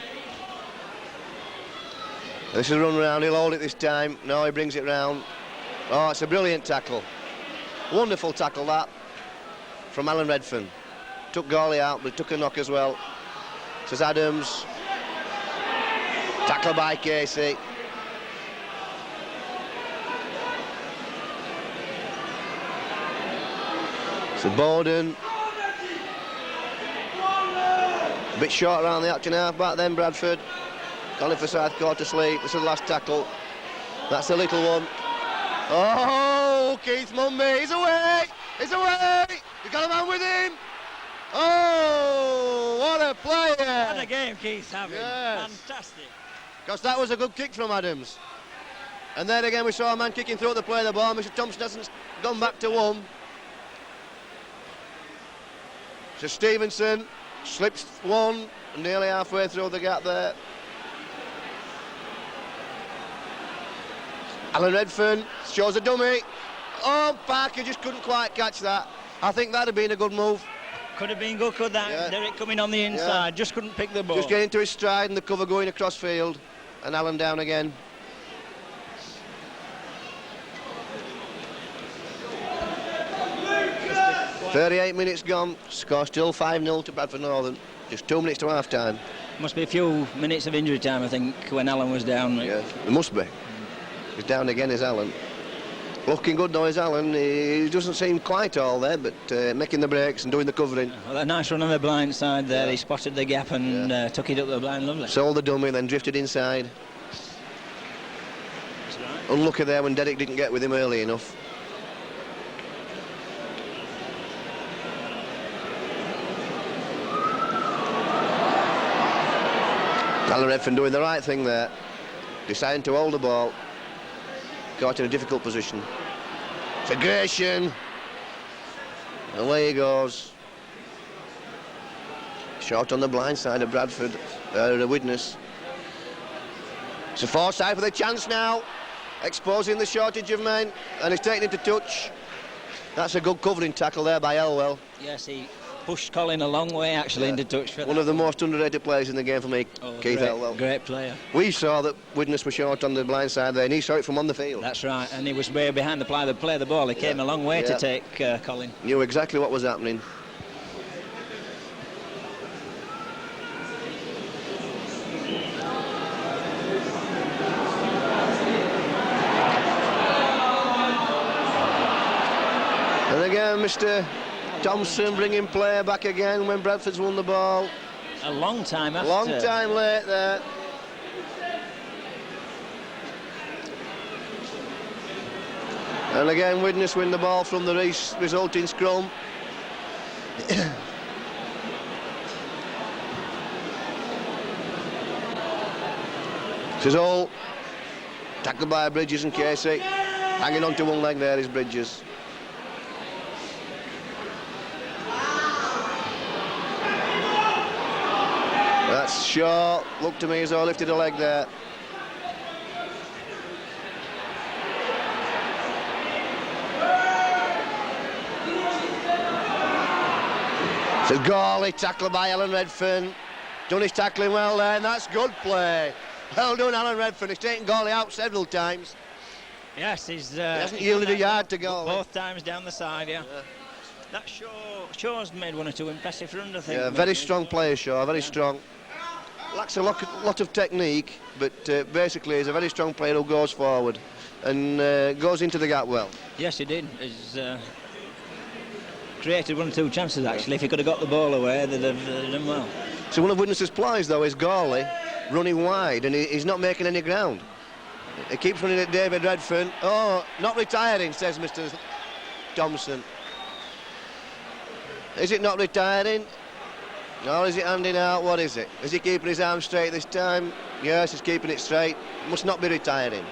This is a run round, he'll hold it this time. No, he brings it round. Oh, it's a brilliant tackle. Wonderful tackle, that, from Alan Redfern. Took Gawley out, but took a knock as well. Says Adams. Tackle by Casey. So Bowden. A bit short around the action half back then, Bradford. Colin Forsyth caught asleep. This is the last tackle. That's the little one. Oh, Keith Mumby, he's away! He's away! You got a man with him! Oh, what a player! What a game Keith's having. Yes. Fantastic. Because that was a good kick from Adams. And then again we saw a man kicking through the play of the ball. Mr. Thompson hasn't gone back to one. So Stevenson slips one, nearly halfway through the gap there. Alan Redfern shows a dummy. Oh, Parker just couldn't quite catch that. I think that'd have been a good move. Could have been good, could that? Yeah. Derek coming on the inside, just couldn't pick the ball. Just getting to his stride and the cover going across field. And Alan down again. "38 minutes gone, score still 5-0 to Bradford Northern. Just 2 minutes to half time. Must be a few minutes of injury time, I think, when Alan was down. Yeah, there must be. He's down again, is Alan. Looking good though, is Alan. He doesn't seem quite all there, but making the breaks and doing the covering. Well, a nice run on the blind side there. He spotted the gap and took it up the blind, lovely. Sold the dummy, then drifted inside. That's right. Unlucky there when Derek didn't get with him early enough. Alan Redfern doing the right thing there, deciding to hold the ball. Caught in a difficult position. Segregation. Away he goes. Short on the blind side of Bradford, the Widnes. So Forsyth with a chance now. exposing the shortage of men, and he's taken into touch. That's a good covering tackle there by Elwell. Yes, he pushed Colin a long way actually into touch. For one of the most underrated players in the game for me, Keith Elwell. Great player. We saw that Widnes was short on the blind side there, and he saw it from on the field. That's right, and he was way behind the play of the ball. He came a long way to take Colin. Knew exactly what was happening. And again, Mr. Thompson bringing play back again when Bradford's won the ball. A long time after. Long time late there. And again, Widnes win the ball from the resulting scrum. This is all tackled by Bridges and Casey. Hanging on to one leg there is Bridges. That's short. Looked to me as though I lifted a leg there. It's a goalie tackle by Alan Redfern. Done his tackling well there, and that's good play. Well done, Alan Redfern. He's taken goalie out several times. Yes, he hasn't yielded a yard to goalie. Both times down the side, yeah. That Shaw's made one or two impressive runs, I think. Yeah, very strong player, Shaw, very strong. Lacks a lot of technique, but basically he's a very strong player who goes forward and goes into the gap well. Yes, he did. He's created one or two chances, actually. If he could have got the ball away, they'd have done well. So one of Widnes' plies, though, is goalie running wide, and he's not making any ground. He keeps running at David Redfern. Oh, not retiring, says Mr. Thompson. Is it not retiring? Or is it handing out? What is it? Is he keeping his arm straight this time? Yes, he's keeping it straight. Must not be retiring.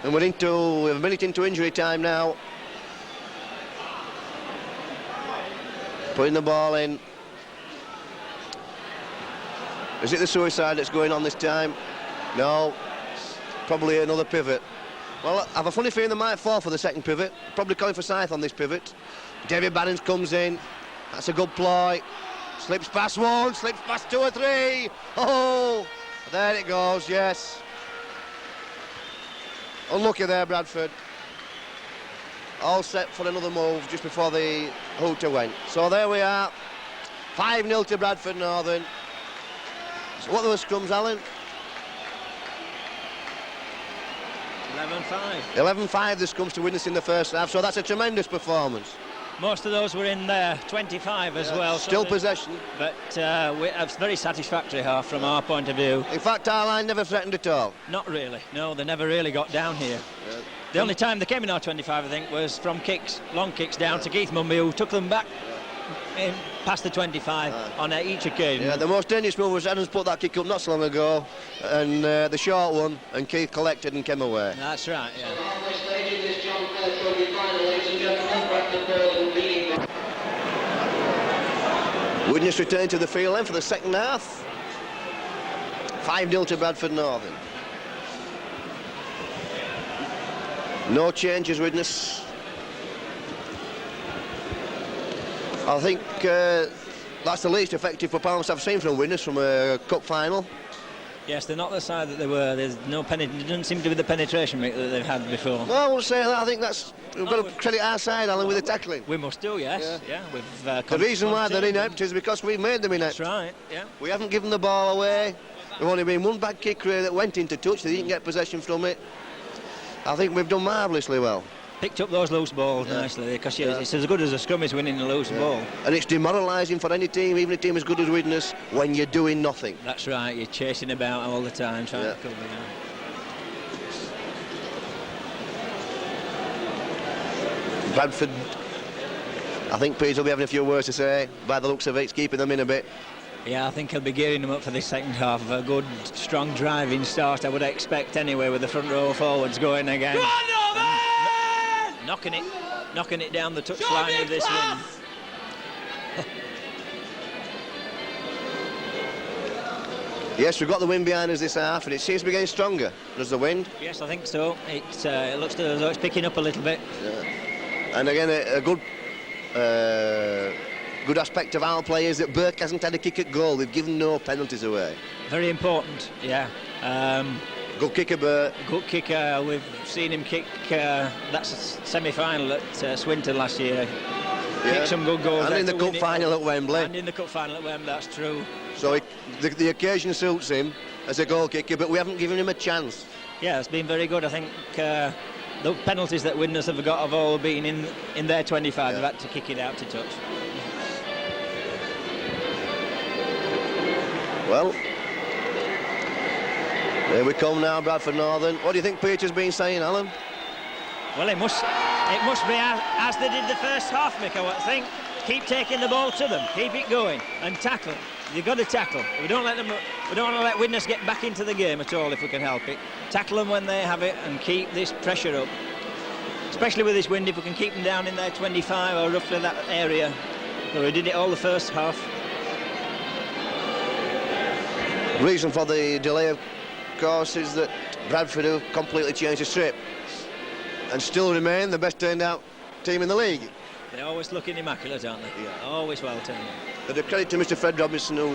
And we're a minute into injury time now. Putting the ball in. Is it the suicide that's going on this time? No. Probably another pivot. Well, I have a funny feeling they might fall for the second pivot. Probably calling for Scythe on this pivot. David Barons comes in. That's a good ploy. Slips past one, slips past two or three. Oh, there it goes, yes. Unlucky there, Bradford. All set for another move just before the hooter went. So there we are. 5-0 to Bradford Northern. So what were the scrums, Alan? 11-5. 11-5 the scrums to Widnes in the first half, so that's a tremendous performance. Most of those were in there, 25 as well. Still possession. But it's very satisfactory half from our point of view. In fact, our line never threatened at all. Not really, no, they never really got down here. Yeah. The only time they came in our 25, I think, was from kicks, long kicks down to Keith Mumby, who took them back in past the 25 on each occasion. Yeah, the most dangerous move was Adams put that kick up not so long ago, and the short one, and Keith collected and came away. That's right, yeah. Widnes return to the field then for the second half. 5-0 to Bradford Northern. No changes, Widnes. I think that's the least effective performance I've seen from Widnes from a cup final. Yes, they're not the side that they were. There's no it doesn't seem to be the penetration rate that they've had before. Well, I won't say that. I think we've got to credit our side, Alan, with the tackling. We must do, yes. Yeah. The reason why they're inept is because we've made them inept. That's right, yeah. We haven't given the ball away. There's only been one bad kick that went into touch. They didn't get possession from it. I think we've done marvellously well. Picked up those loose balls nicely, because it's as good as a scrum is winning a loose ball. And it's demoralising for any team, even a team as good as Widnes, when you're doing nothing. That's right, you're chasing about all the time, trying to cover. Bradford, I think Peter will be having a few words to say. By the looks of it, it's keeping them in a bit. Yeah, I think he'll be gearing them up for the second half. A good, strong driving start, I would expect anyway, with the front row forwards going again. Knocking it down the touchline with this win. Yes, we've got the wind behind us this half, and it seems to be getting stronger. Does the wind? Yes, I think so. It looks as though it's picking up a little bit. Yeah. And again, a good aspect of our play is that Burke hasn't had a kick at goal. They've given no penalties away. Very important, yeah. Good kicker, Burke. Good kicker. We've seen him kick. That's a semi-final at Swinton last year. Yeah. Kick some good goals. And in the cup final at Wembley. And in the cup final at Wembley, that's true. So the occasion suits him as a goal kicker, but we haven't given him a chance. Yeah, it's been very good. I think the penalties that Widnes have got have all been in their 25. They've had to kick it out to touch. Well, here we come now, Bradford Northern. What do you think Peter's been saying, Alan? Well, it must be as they did the first half, Mick, I would think. Keep taking the ball to them, keep it going, and tackle. You've got to tackle. We don't want to let Widnes get back into the game at all if we can help it. Tackle them when they have it and keep this pressure up. Especially with this wind, if we can keep them down in their 25 or roughly that area. So we did it all the first half. Reason for the delay, of course, is that Bradford have completely changed the strip and still remain the best turned out team in the league. They're always looking immaculate, aren't they? Yeah. Always well turned out. But a credit to Mr. Fred Robinson, who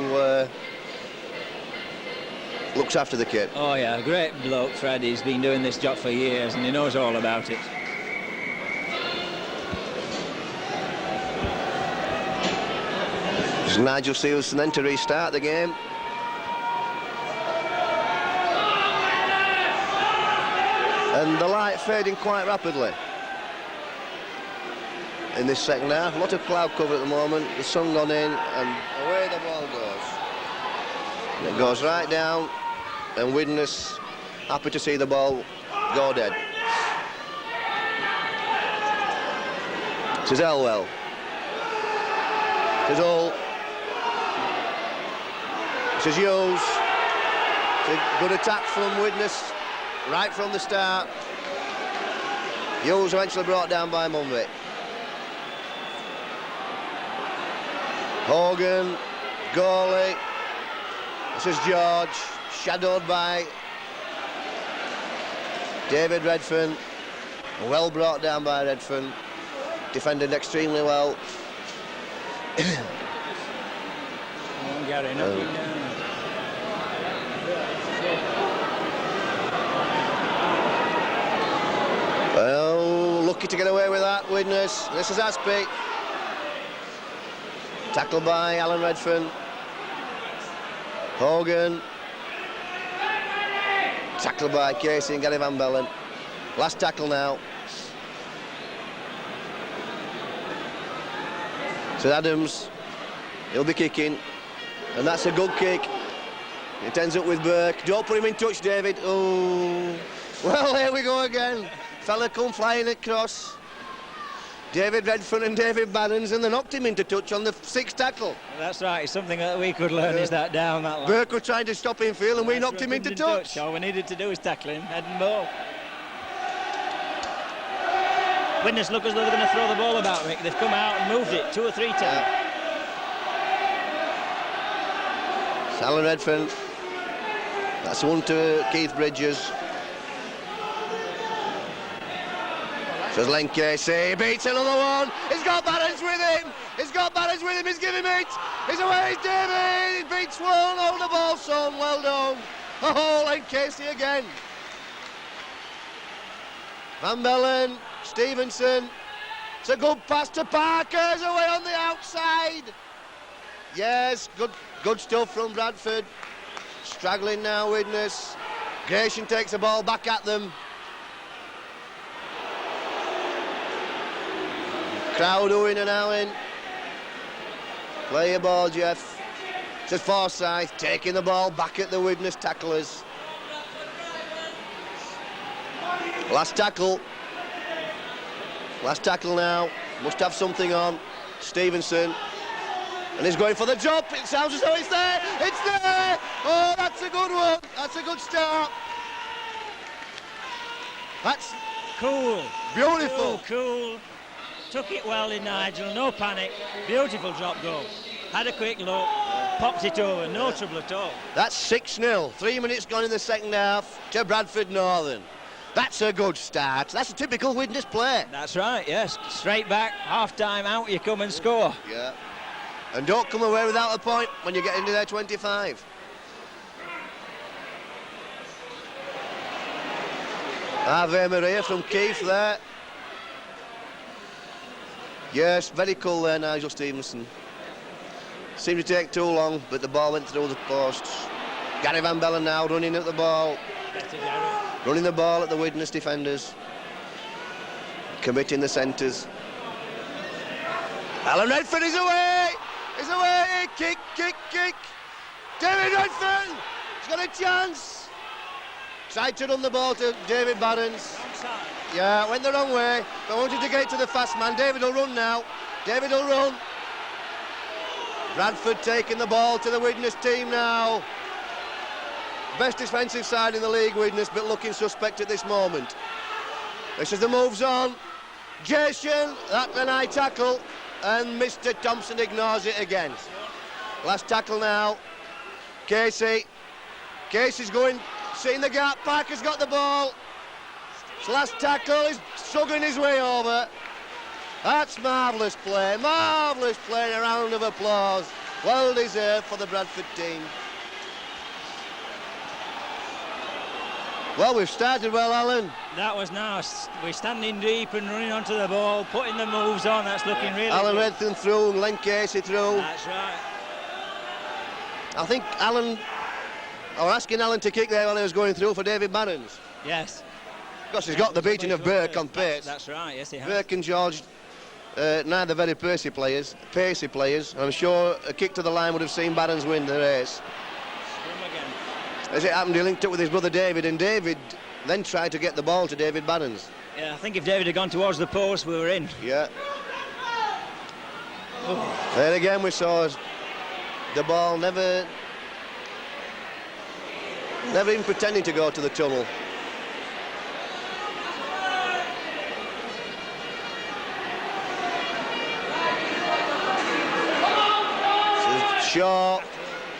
looks after the kit. Oh yeah, great bloke, Fred. He's been doing this job for years and he knows all about it. It's Nigel Sealson then to restart the game. And the light fading quite rapidly in this second half. A lot of cloud cover at the moment. The sun gone in and away the ball goes. And it goes right down, and Widnes happy to see the ball go dead. This is Elwell. This is Hull. This is Hughes. It's a good attack from Widnes right from the start. Hughes eventually brought down by Munvik. Hogan, goalie. This is George, shadowed by David Redfern. Well brought down by Redfern. Defended extremely well. Gary, knock him down. Well, lucky to get away with that, Widnes. This is Aspie. Tackled by Alan Redfern. Hogan. Tackled by Casey and Gary Van Bellen. Last tackle now. So Adams, he'll be kicking. And that's a good kick. It ends up with Burke. Don't put him in touch, David. Oh, well, here we go again. Fella come flying across. David Redfern and David Bannons, and they knocked him into touch on the sixth tackle. That's right, it's something that we could learn is that down that line. Burke was trying to stop him, Phil, and we knocked him into touch. All we needed to do is tackle him, head and ball. Widnes look as though they're going to throw the ball about, Mick. They've come out and moved it 2 or 3 times. It's Alan Redfern. That's one to Keith Bridges. Says Len Casey, beats another one. He's got Barons with him. He's got Barons with him. He's giving it. He's away. He's David. He beats one. Hold the ball, son. Well done. Oh, Len Casey again. Van Bellen, Stevenson. It's a good pass to Parker. He's away on the outside. Yes, good stuff from Bradford. Straggling now, Widnes. Gratian takes the ball back at them. Crowd in and out in. Play your ball, Jeff. Says Forsyth, taking the ball back at the Widnes tacklers. Last tackle. Last tackle now. Must have something on. Stevenson. And he's going for the drop. It sounds as though it's there. It's there. Oh, that's a good one. That's a good start. That's cool. Beautiful. Cool. Took it well in Nigel, no panic. Beautiful drop goal. Had a quick look. popped it over, no trouble at all. That's 6-0. 3 minutes gone in the second half to Bradford Northern. That's a good start. That's a typical Widnes play. That's right, yes. Straight back, half-time, out you come and score. Yeah. And don't come away without a point when you get into their 25. Ave Maria from Keith there. Yes, very cool there, Nigel Stevenson. Seemed to take too long, but the ball went through the posts. Gary Van Bellen now running at the ball. Running the ball at the Widnes defenders. Committing the centres. Alan Redford is away! He's away! Kick, kick, kick! David Redford! He's got a chance! Tried to run the ball to David Barons. Yeah, went the wrong way, but wanted to get it to the fast man. David will run now. David will run. Bradford taking the ball to the Widnes team now. Best defensive side in the league, Widnes, but looking suspect at this moment. This is the moves on. Jason, that's an high tackle, and Mr. Thompson ignores it again. Last tackle now. Casey. Casey's going, seeing the gap. Parker's got the ball. His last tackle, he's struggling his way over. That's marvellous play, and a round of applause. Well deserved for the Bradford team. Well, we've started well, Alan. That was nice. We're standing deep and running onto the ball, putting the moves on. That's looking really Alan good. Redfern through, and Len Casey through. That's right. I think Alan, or asking Alan to kick there while he was going through for David Barons. Yes. Because he's got the beating of Burke on pace. That's right, yes he has. Burke and George, neither very pacey players. I'm sure a kick to the line would have seen Barons win the race. Scrum again. As it happened, he linked up with his brother David, and David then tried to get the ball to David Barons. Yeah, I think if David had gone towards the post, we were in. Yeah. There again we saw the ball never even pretending to go to the tunnel. Shaw,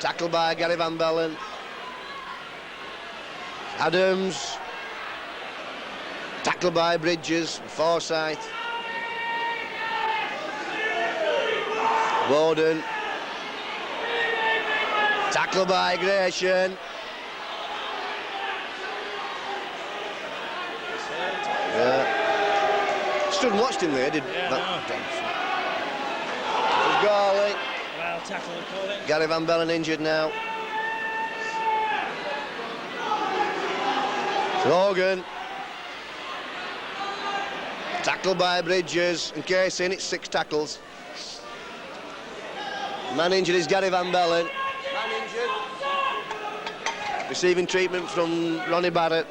tackled by Gary Van Bellen. Adams, tackled by Bridges, Forsyth. Bowden, tackled by Gratian. Yeah. Stood and watched him there, did Garley. Well tackled, Colin. Gary Van Bellen injured now. Logan. Tackled by Bridges and Casey, and it's 6 tackles. Man injured is Gary Van Bellen. Man injured. Receiving treatment from Ronnie Barrett,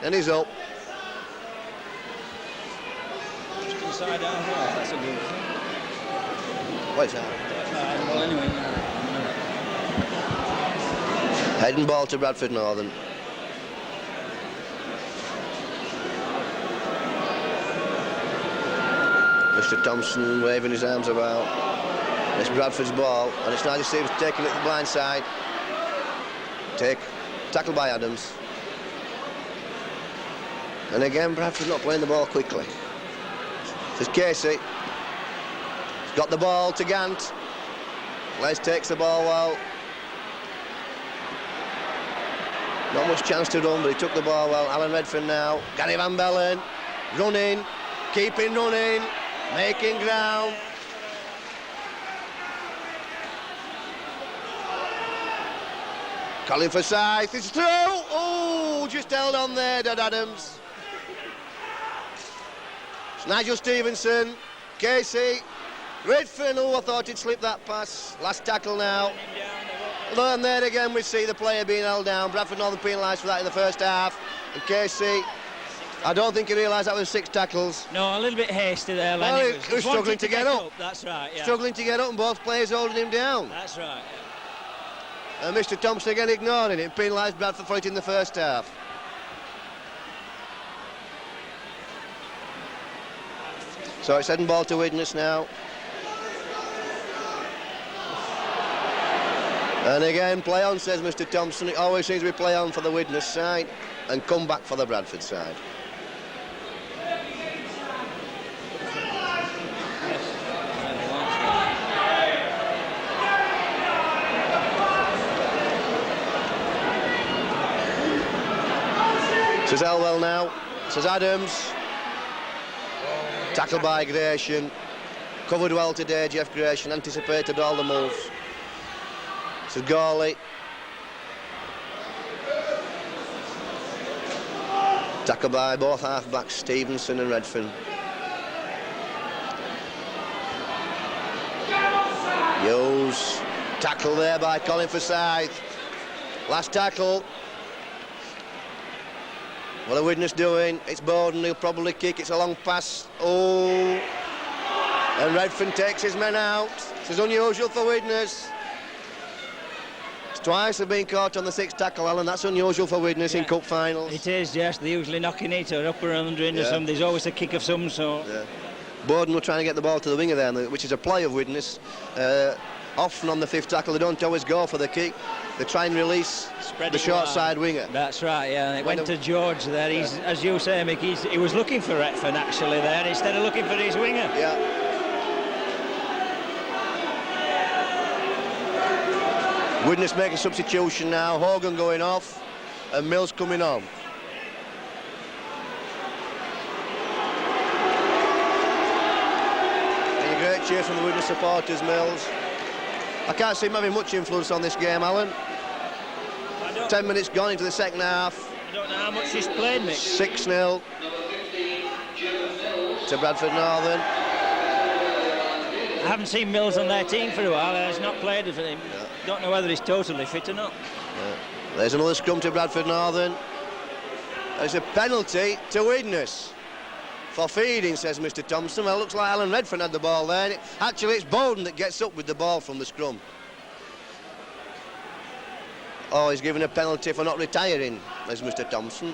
and he's up. Just inside our half, that's a good thing. What's that? Well, anyway, Heading ball to Bradford Northern. Mr. Thompson waving his arms about. It's Bradford's ball, and it's Nigel Stevens taking it to the blind side. Tackled by Adams. And again, Bradford's not playing the ball quickly. This is Casey. He's got the ball to Gant. Les takes the ball well. Not much chance to run, but he took the ball well. Alan Redfern now. Gary Van Bellen running, keeping running, making ground. Colin Forsyth is through. Oh, just held on there, Dad Adams. It's Nigel Stevenson, Casey, Redfern. Oh, I thought he'd slip that pass. Last tackle now. And there again we see the player being held down. Bradford Northern penalised for that in the first half. And Casey, I don't think he realised that was 6 tackles. No, a little bit hasty there, Len. Well, he was struggling to get up. That's right, yeah. Struggling to get up, and both players holding him down. That's right, yeah. And Mr. Thompson again ignoring it. Penalised Bradford for it in the first half. So it's heading ball to Widnes now. And again, play on, says Mr. Thompson. It always seems to be play on for the Widnes side and come back for the Bradford side. Says Elwell now, says Adams. Tackle by Gratian. Covered well today, Jeff Gratian, anticipated all the moves. Says Gawley. Tackle by both half-backs, Stevenson and Redfern. Hughes. Tackle there by Colin Forsyth. Last tackle. What are Widnes doing? It's Bowden, he'll probably kick, it's a long pass. Oh! And Redfern takes his men out. This is unusual for Widnes. It's twice they've been caught on the sixth tackle, Alan. That's unusual for Widnes in cup finals. It is, yes. They're usually knocking it or up or under into some. There's always a kick of some sort. Yeah. Bowden will try and get the ball to the winger there, which is a play of Widnes. Often on the fifth tackle, they don't always go for the kick. They try and release the short side winger. That's right, yeah. And it went to George there. He's, as you say, Mick, he was looking for Redfern actually there instead of looking for his winger. Yeah. Widnes make a substitution now. Hogan going off and Mills coming on. And a great cheer from the Widnes supporters, Mills. I can't see him having much influence on this game, Alan. 10 minutes gone into the second half. I don't know how much he's played, Mick. 6-0 to Bradford Northern. I haven't seen Mills on their team for a while. He's not played for him. Yeah. Don't know whether he's totally fit or not. Yeah. There's another scrum to Bradford Northern. There's a penalty to Widnes for feeding, says Mr. Thompson. Well, it looks like Alan Redfern had the ball there. Actually, it's Bowden that gets up with the ball from the scrum. Oh, he's given a penalty for not retiring, as Mr. Thompson.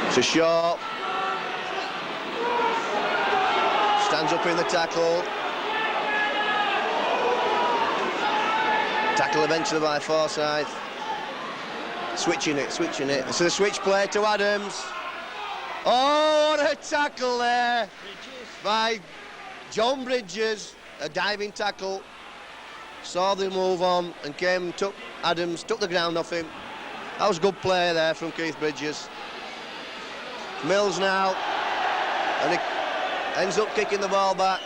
It's a shot. Stands up in the tackle. Tackle eventually by Forsyth. Switching it. It's a switch play to Adams. Oh, what a tackle there by John Bridges. A diving tackle. Saw the move on and came and took Adams, took the ground off him. That was good play there from Keith Bridges. Mills now, and he ends up kicking the ball back.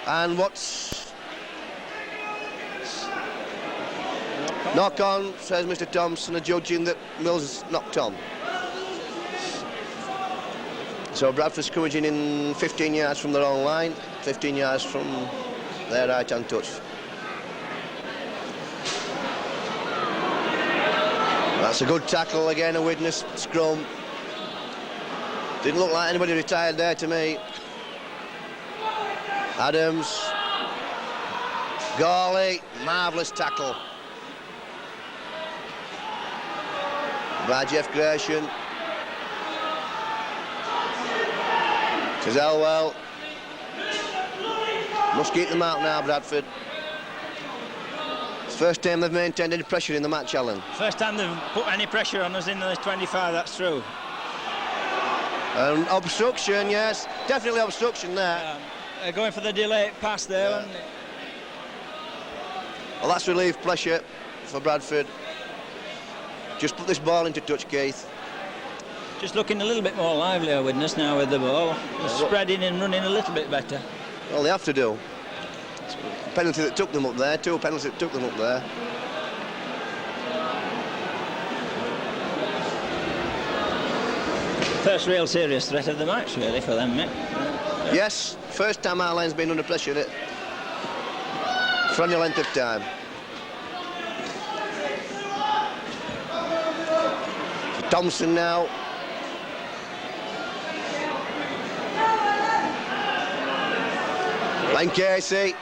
And what's knock on, says Mr. Thompson, adjudging that Mills is knocked on. So Bradford scrimmaging in 15 yards from their own line, 15 yards from their right-hand touch. That's a good tackle again, a Widnes scrum. Didn't look like anybody retired there to me. Adams. Gawley, marvellous tackle by Jeff Gratian. To Elwell. Must keep them out now, Bradford. It's the first time they've maintained any pressure in the match, Alan. First time they've put any pressure on us in the 25, that's true. Obstruction, yes. Definitely obstruction there. Going for the delayed pass there. Yeah. Well, that's relieved pressure for Bradford. Just put this ball into touch, Keith. Just looking a little bit more livelier, Widnes, now with the ball. Spreading and running a little bit better. Well, they have to do. It's a penalty that took them up there, two penalties that took them up there. First real serious threat of the match, really, for them, Mick. Yes, first time our line's been under pressure for any length of time. Thompson now. Len Casey.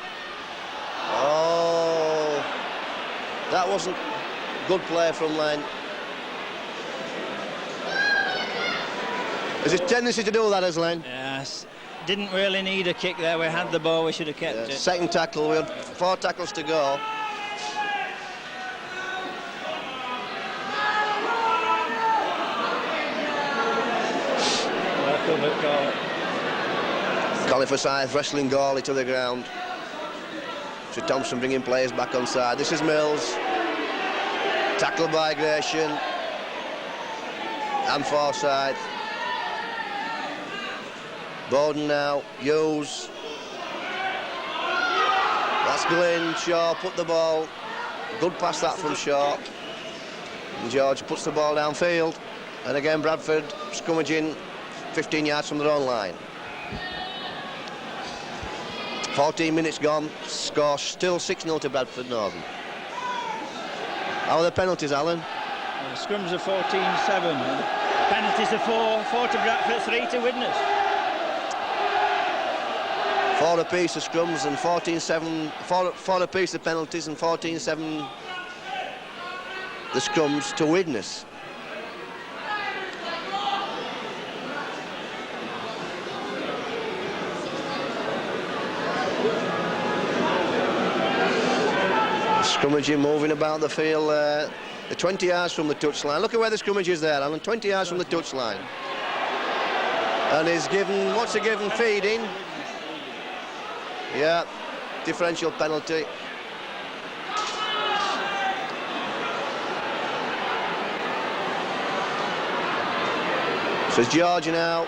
Oh, that wasn't Good play from Len. There's a tendency to do that as Len. Yes. Didn't really need a kick there. We had the ball. We should have kept it. Second tackle. We had 4 tackles to go. Well covered goal. Colin Forsyth wrestling Gawley to the ground. So Thompson bringing players back on side. This is Mills. Tackled by Gratian and Forsyth. Bowden now. Hughes. That's Glynn. Shaw put the ball. Good pass that from Shaw. And George puts the ball downfield. And again Bradford scrummaging 15 yards from their own line. 14 minutes gone, score still 6-0 to Bradford Northern. How are the penalties, Alan? Scrums are 14-7. Penalties are 4 to Bradford, 3 to Widnes. 4 apiece of scrums and 14-7, 4 apiece of penalties and 14-7 the scrums to Widnes. Scrummaging, moving about the field, the 20 yards from the touchline. Look at where the scrummage is there, Alan, 20 yards from the touchline. And he's given, what's he given, feeding? Yeah, differential penalty. Says George now,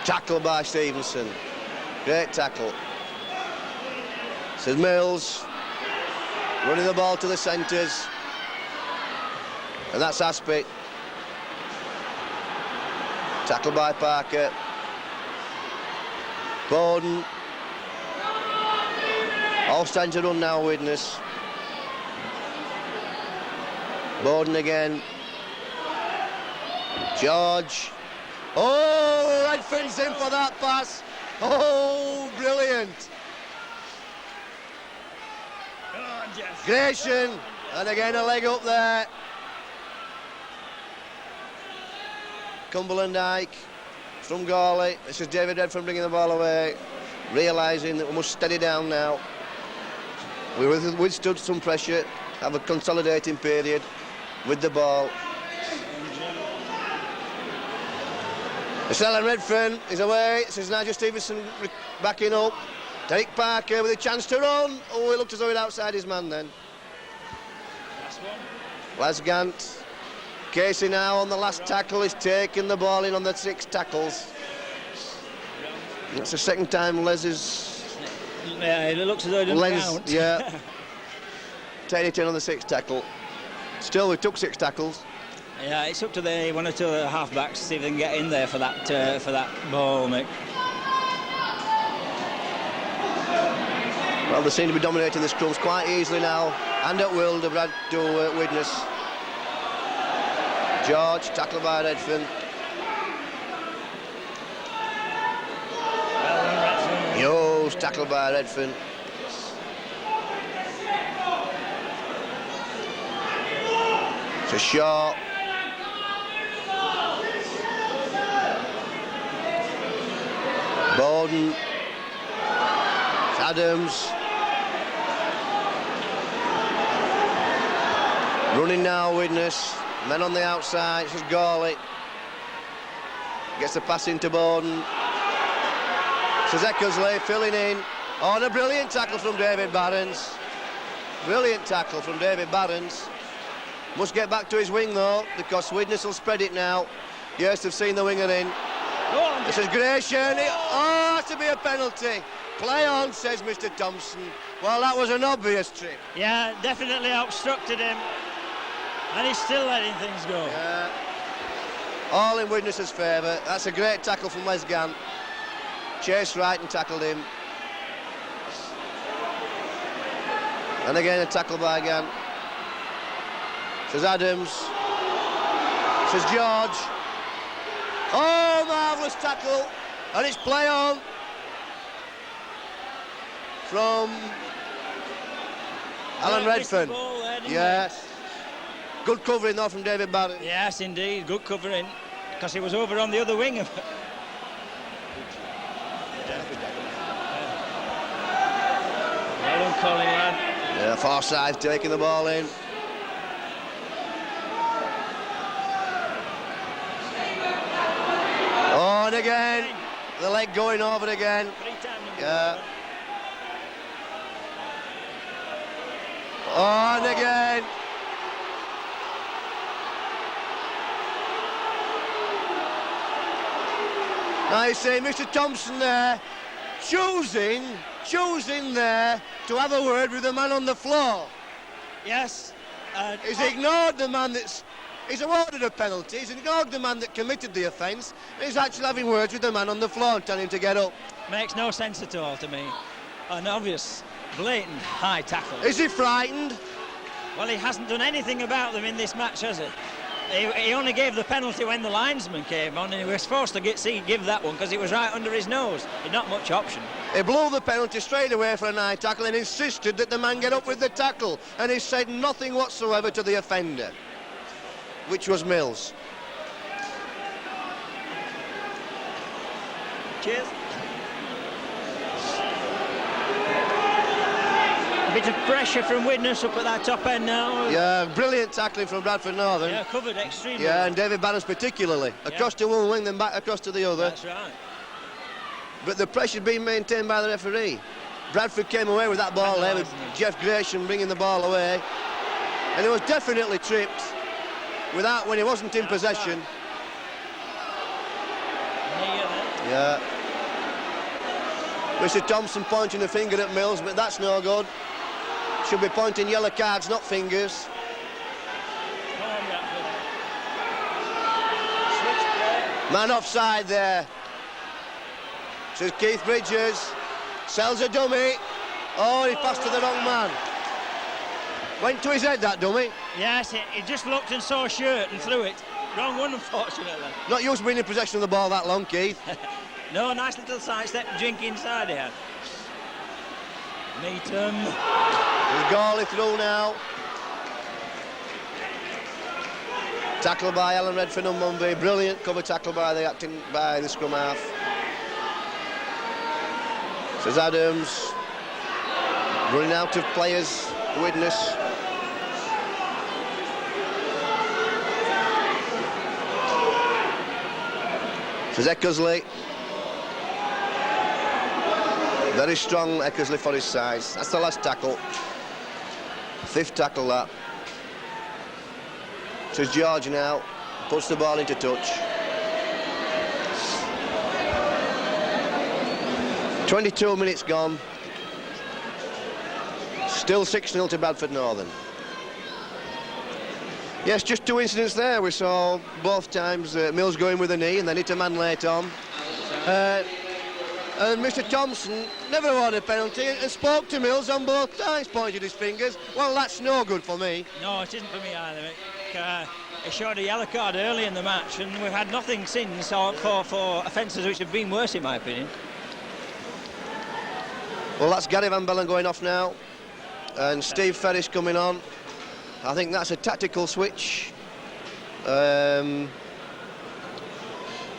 tackled by Stevenson. Great tackle. Says Mills. Running the ball to the centres. And that's Aspie. Tackled by Parker. Bowden. All stand to run now, Widnes. Bowden again. George. Oh, Redfern's in for that pass. Oh, brilliant. Gratian, and again a leg up there. Cumberland Dyke from Gawley. This is David Redfern bringing the ball away, realising that we must steady down now. We withstood some pressure, have a consolidating period with the ball. It's Alan Redfern, he's away. This is Nigel Stevenson backing up. Derek Parker with a chance to run. Oh, he looked as though he'd outside his man then. Last Gant. Casey now on the last tackle is taking the ball in on the 6 tackles. It's the second time Les is... Yeah, it looks as though it doesn't count. Yeah. Taking it in on the 6th tackle. Still, we took 6 tackles. Yeah, it's up to the 1 or 2 half-backs to see if they can get in there for that ball, Mick. Well, they seem to be dominating the scrums quite easily now, and at will to Widnes. George, tackled by Redfern. Hughes, tackled by Redfern. To Shaw. Bowden. Adams. Running now, Widnes. Men on the outside. This is Gawley. Gets the pass into Bowden. This is Eckersley filling in. Oh, and a brilliant tackle from David Barons. Brilliant tackle from David Barons. Must get back to his wing though, because Widnes will spread it now. Yes, they've seen the winger in. This is Gratian. Oh, has to be a penalty. Play on, says Mr. Thompson. Well, that was an obvious trip. Yeah, definitely obstructed him. And he's still letting things go. Yeah. All in Widnes' favour. That's a great tackle from Les Gant. Chased right and tackled him. And again a tackle by Gant. Says Adams. Says George. Oh, marvellous tackle. And it's play on. From Alan Redfern. Ball there, yes. Good covering though from David Barrett. Yes, indeed, good covering, because he was over on the other wing. Well done, Colin, lad. Yeah, Forsyth taking the ball in. On again. The leg going over again. Yeah. On again. Now you see Mr. Thompson there choosing there to have a word with the man on the floor. Yes. He's ignored the man he's awarded a penalty, he's ignored the man that committed the offence, and he's actually having words with the man on the floor and telling him to get up. Makes no sense at all to me. An obvious, blatant high tackle. Is he frightened? Well, he hasn't done anything about them in this match, has he? He only gave the penalty when the linesman came on, and he was forced to give that one because it was right under his nose. Not much option. He blew the penalty straight away for a high tackle and insisted that the man get up with the tackle, and he said nothing whatsoever to the offender, which was Mills. Cheers. A bit of pressure from Widnes up at that top end now. Yeah, brilliant tackling from Bradford Northern. Yeah, covered extremely. Yeah, and David Barnes particularly. Across to one wing, then back across to the other. That's right. But the pressure's being maintained by the referee. Bradford came away with that ball there, with Jeff Gresham bringing the ball away. And he was definitely tripped when he wasn't in possession. Yeah. Mr. Thompson pointing the finger at Mills, but that's no good. Should be pointing yellow cards, not fingers. Man offside there. Says Keith Bridges. Sells a dummy. Oh, he passed to the wrong man. Went to his head, that dummy. Yes, he just looked and saw a shirt and threw it. Wrong one, unfortunately. Not used to being in possession of the ball that long, Keith. No, nice little sidestep, drink inside here. Meetham. He's goalie through now. Tackle by Alan Redfern on Mumby. Brilliant cover tackle by the scrum half. Says Adams. Running out of players. Widnes. Says Eckersley. Very strong Eckersley for his size. That's the last tackle. Fifth tackle that. Says George now. Puts the ball into touch. 22 minutes gone. Still 6-0 to Bradford Northern. Yes, just two incidents there. We saw both times Mills going with a knee and then hit a man late on. And Mr. Thompson never awarded a penalty and spoke to Mills on both times, pointed his fingers. Well, that's no good for me. No, it isn't for me either. He showed a yellow card early in the match, and we've had nothing since for offences which have been worse, in my opinion. Well, that's Gary Van Bellen going off now, and Steve Ferris coming on. I think that's a tactical switch.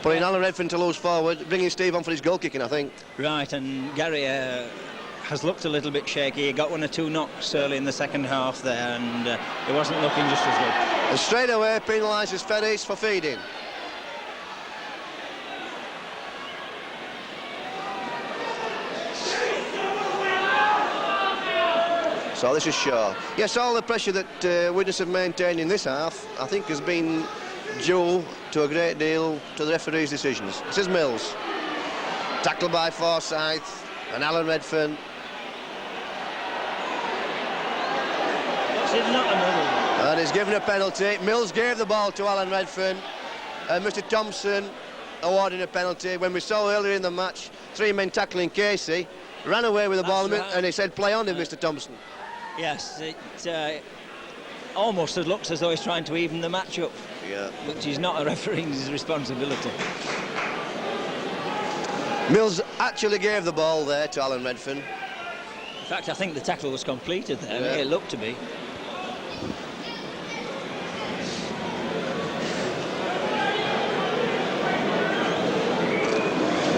Putting Alan Redfern to loose forward, bringing Steve on for his goal kicking, I think. Right, and Gary has looked a little bit shaky. He got one or two knocks early in the second half there, and he wasn't looking just as good. And straight away penalises Ferris for feeding. So this is Shaw. Yes, all the pressure that Widnes have maintained in this half, I think, has been due to a great deal to the referee's decisions. This is Mills. Tackled by Forsyth and Alan Redfern. It's not another one. And he's given a penalty. Mills gave the ball to Alan Redfern. And Mr. Thompson awarding a penalty. When we saw earlier in the match, three men tackling Casey, ran away with the ball, right. And he said, play on him, Mr. Thompson. Yes, it almost looks as though he's trying to even the match up. Yeah. Which is not a referee's responsibility. Mills actually gave the ball there to Alan Redfern. In fact, I think the tackle was completed there. Yeah. It looked to be.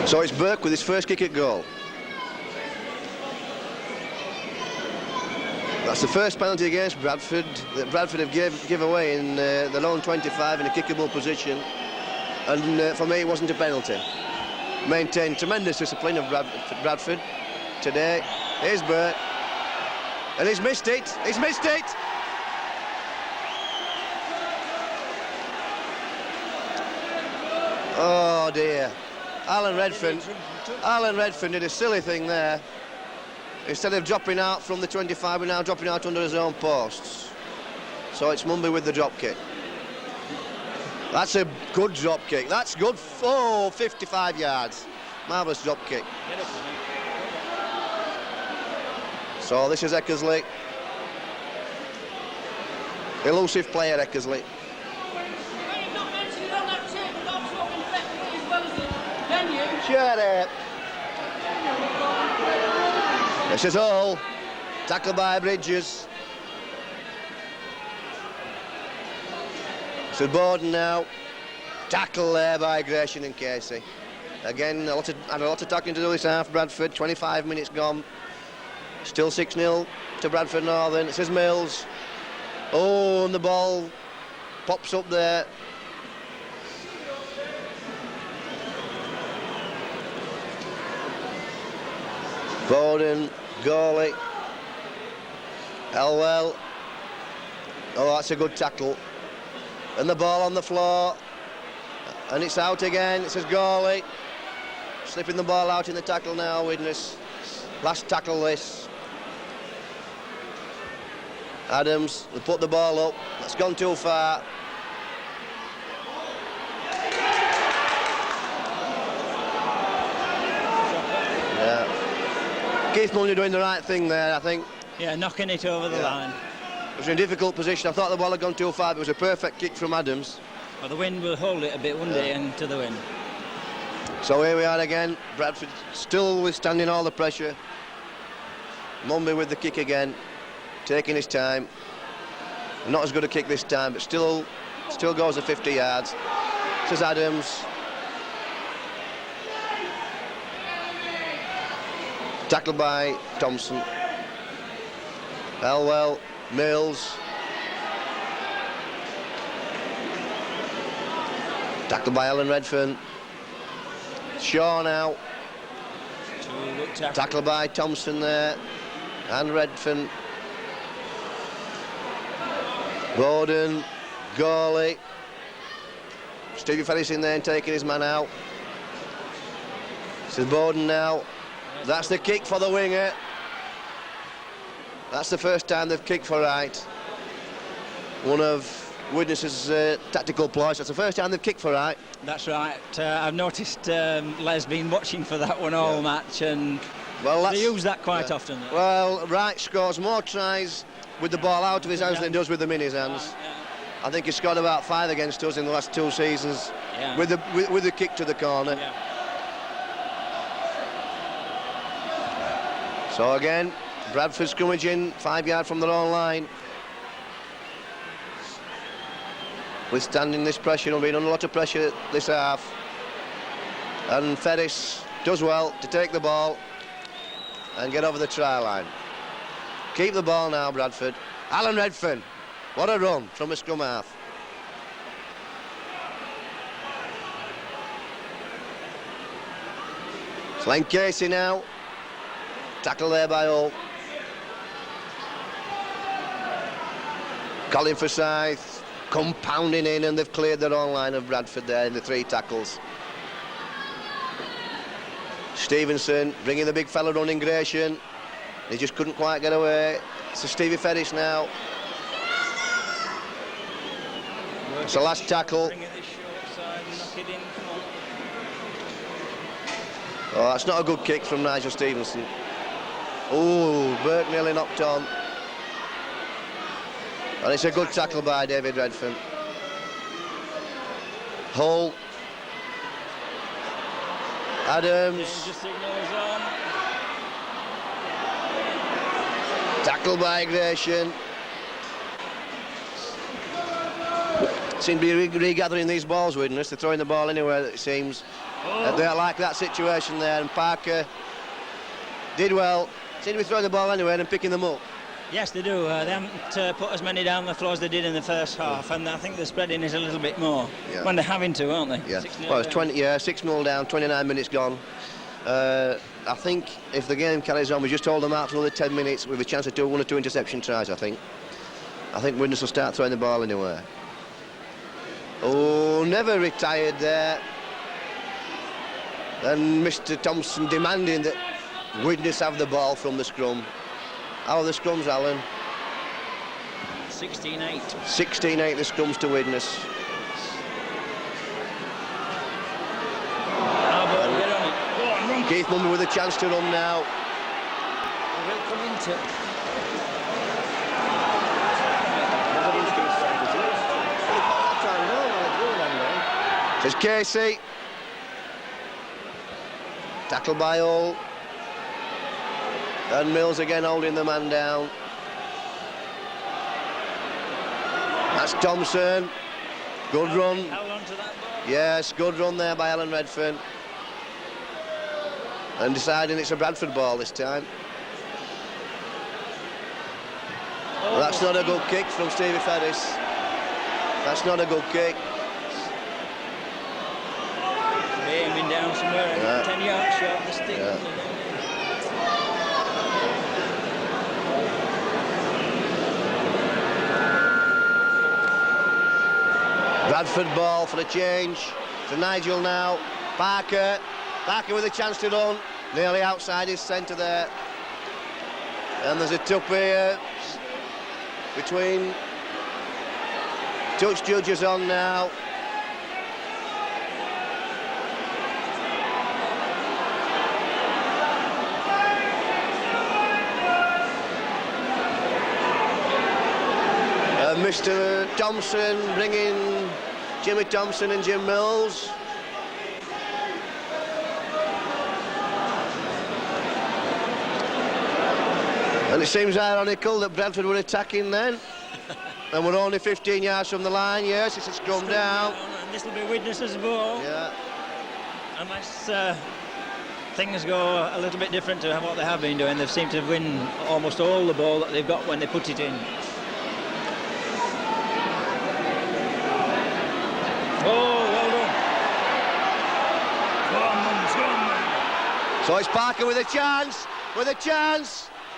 So it's Burke with his first kick at goal. That's the first penalty against Bradford that Bradford have give away in their own 25 in a kickable position. And for me, it wasn't a penalty. Maintained tremendous discipline of Bradford today. Here's Burke. And he's missed it. He's missed it. Oh dear. Alan Redfern did a silly thing there. Instead of dropping out from the 25, we're now dropping out under his own posts. So it's Mumby with the drop kick. That's a good drop kick. That's good. Oh, 55 yards. Marvellous drop kick. So this is Eckersley. Elusive player, Eckersley. Shut up. This is all. Tackled by Bridges. This is Bowden now. Tackle there by Gratian and Casey. Again, had a lot of tackling to do this half. Bradford, 25 minutes gone. Still 6-0 to Bradford Northern. This is Mills. Oh, and the ball pops up there. Bowden, goalie. Elwell. Oh, that's a good tackle. And the ball on the floor. And it's out again. It says goalie. Slipping the ball out in the tackle now, Widnes. Last tackle this. Adams will put the ball up. That's gone too far. Yeah. Keith Mulliner doing the right thing there, I think. Yeah, knocking it over the line. It was in a difficult position. I thought the ball had gone too far, but it was a perfect kick from Adams. Well, the wind will hold it a bit, won't it, into the wind. So here we are again. Bradford still withstanding all the pressure. Mumby with the kick again, taking his time. Not as good a kick this time, but still goes at 50 yards. This is Adams. Tackled by Thompson. Elwell, Mills. Tackled by Alan Redfern. Shaw now. Tackled by Thompson there. And Redfern. Bowden, goalie. Stevie Ferris in there and taking his man out. This is Bowden now. That's the kick for the winger. That's the first time they've kicked for right. One of Widnes' tactical ploys. That's the first time they've kicked for right. That's right. I've noticed Les been watching for that one all match, and they use that quite often. Well, Wright scores more tries with the ball out of his hands than he does with them in his hands. I think he's scored about 5 against us in the last 2 seasons with the kick to the corner. So again, Bradford scrummaging 5 yards from their own line. Withstanding this pressure, and being under a lot of pressure this half. And Ferris does well to take the ball and get over the try line. Keep the ball now, Bradford. Alan Redfern, what a run from a scrum half. It's Len Casey now. Tackle there by Hull. Colin Forsyth compounding in, and they've cleared their own line of Bradford there in the 3 tackles. Stevenson bringing the big fella running Gratian. He just couldn't quite get away. So Stevie Ferris now. It's the last tackle. Oh, that's not a good kick from Nigel Stevenson. Oh, Burke nearly knocked on. And it's a good tackle by David Redfern. Hull. Adams. Tackle by Gratian. Seem to be regathering these balls, Widnes. They're throwing the ball anywhere, it seems. They like that situation there, and Parker did well. Seemed to be throwing the ball anyway and picking them up. Yes, they do. They haven't put as many down the floor as they did in the first half, and I think the spreading is a little bit more when they're having to, aren't they? Yeah. Well, it's 6-0 down, 29 minutes gone. I think if the game carries on, we just hold them out for another 10 minutes with a chance of 1 or 2 interception tries. I think Widnes will start throwing the ball anywhere. Oh, never retired there. And Mr. Thompson demanding that Widnes have the ball from the scrum. How are the scrums, Alan? 16-8. 16-8 the scrums to Widnes. Keith Mumby with a chance to run now. He will come into it. Says Casey. Tackle by Hull. And Mills again holding the man down. That's Thompson. Good run. Held on to that ball. Yes, good run there by Alan Redfern. And deciding it's a Bradford ball this time. Well, that's not a good kick from Stevie Ferris. That's not a good kick. Aiming down somewhere, 10 yards short of the stick. Yeah. Bradford ball for a change. To Nigel now. Parker with a chance to run. Nearly outside his centre there. And there's a tup here between touch judges on now. Mr. Thompson bringing Jimmy Thompson and Jim Mills. And it seems ironical that Bradford were attacking then. And we're only 15 yards from the line. Yes, it's a scrum down. And this will be Widnes' ball. Yeah. Unless things go a little bit different to what they have been doing. They've seemed to win almost all the ball that they've got when they put it in. Oh, well done. Go on, man. So it's Parker with a chance.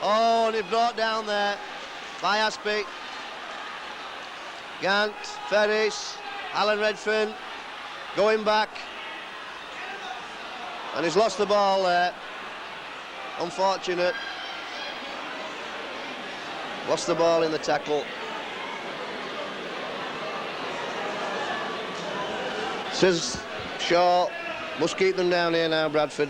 Oh, and he brought down there by Aspie. Gant, Ferris, Alan Redfern going back. And he's lost the ball there. Unfortunate. Lost the ball in the tackle. Says Shaw, must keep them down here now, Bradford.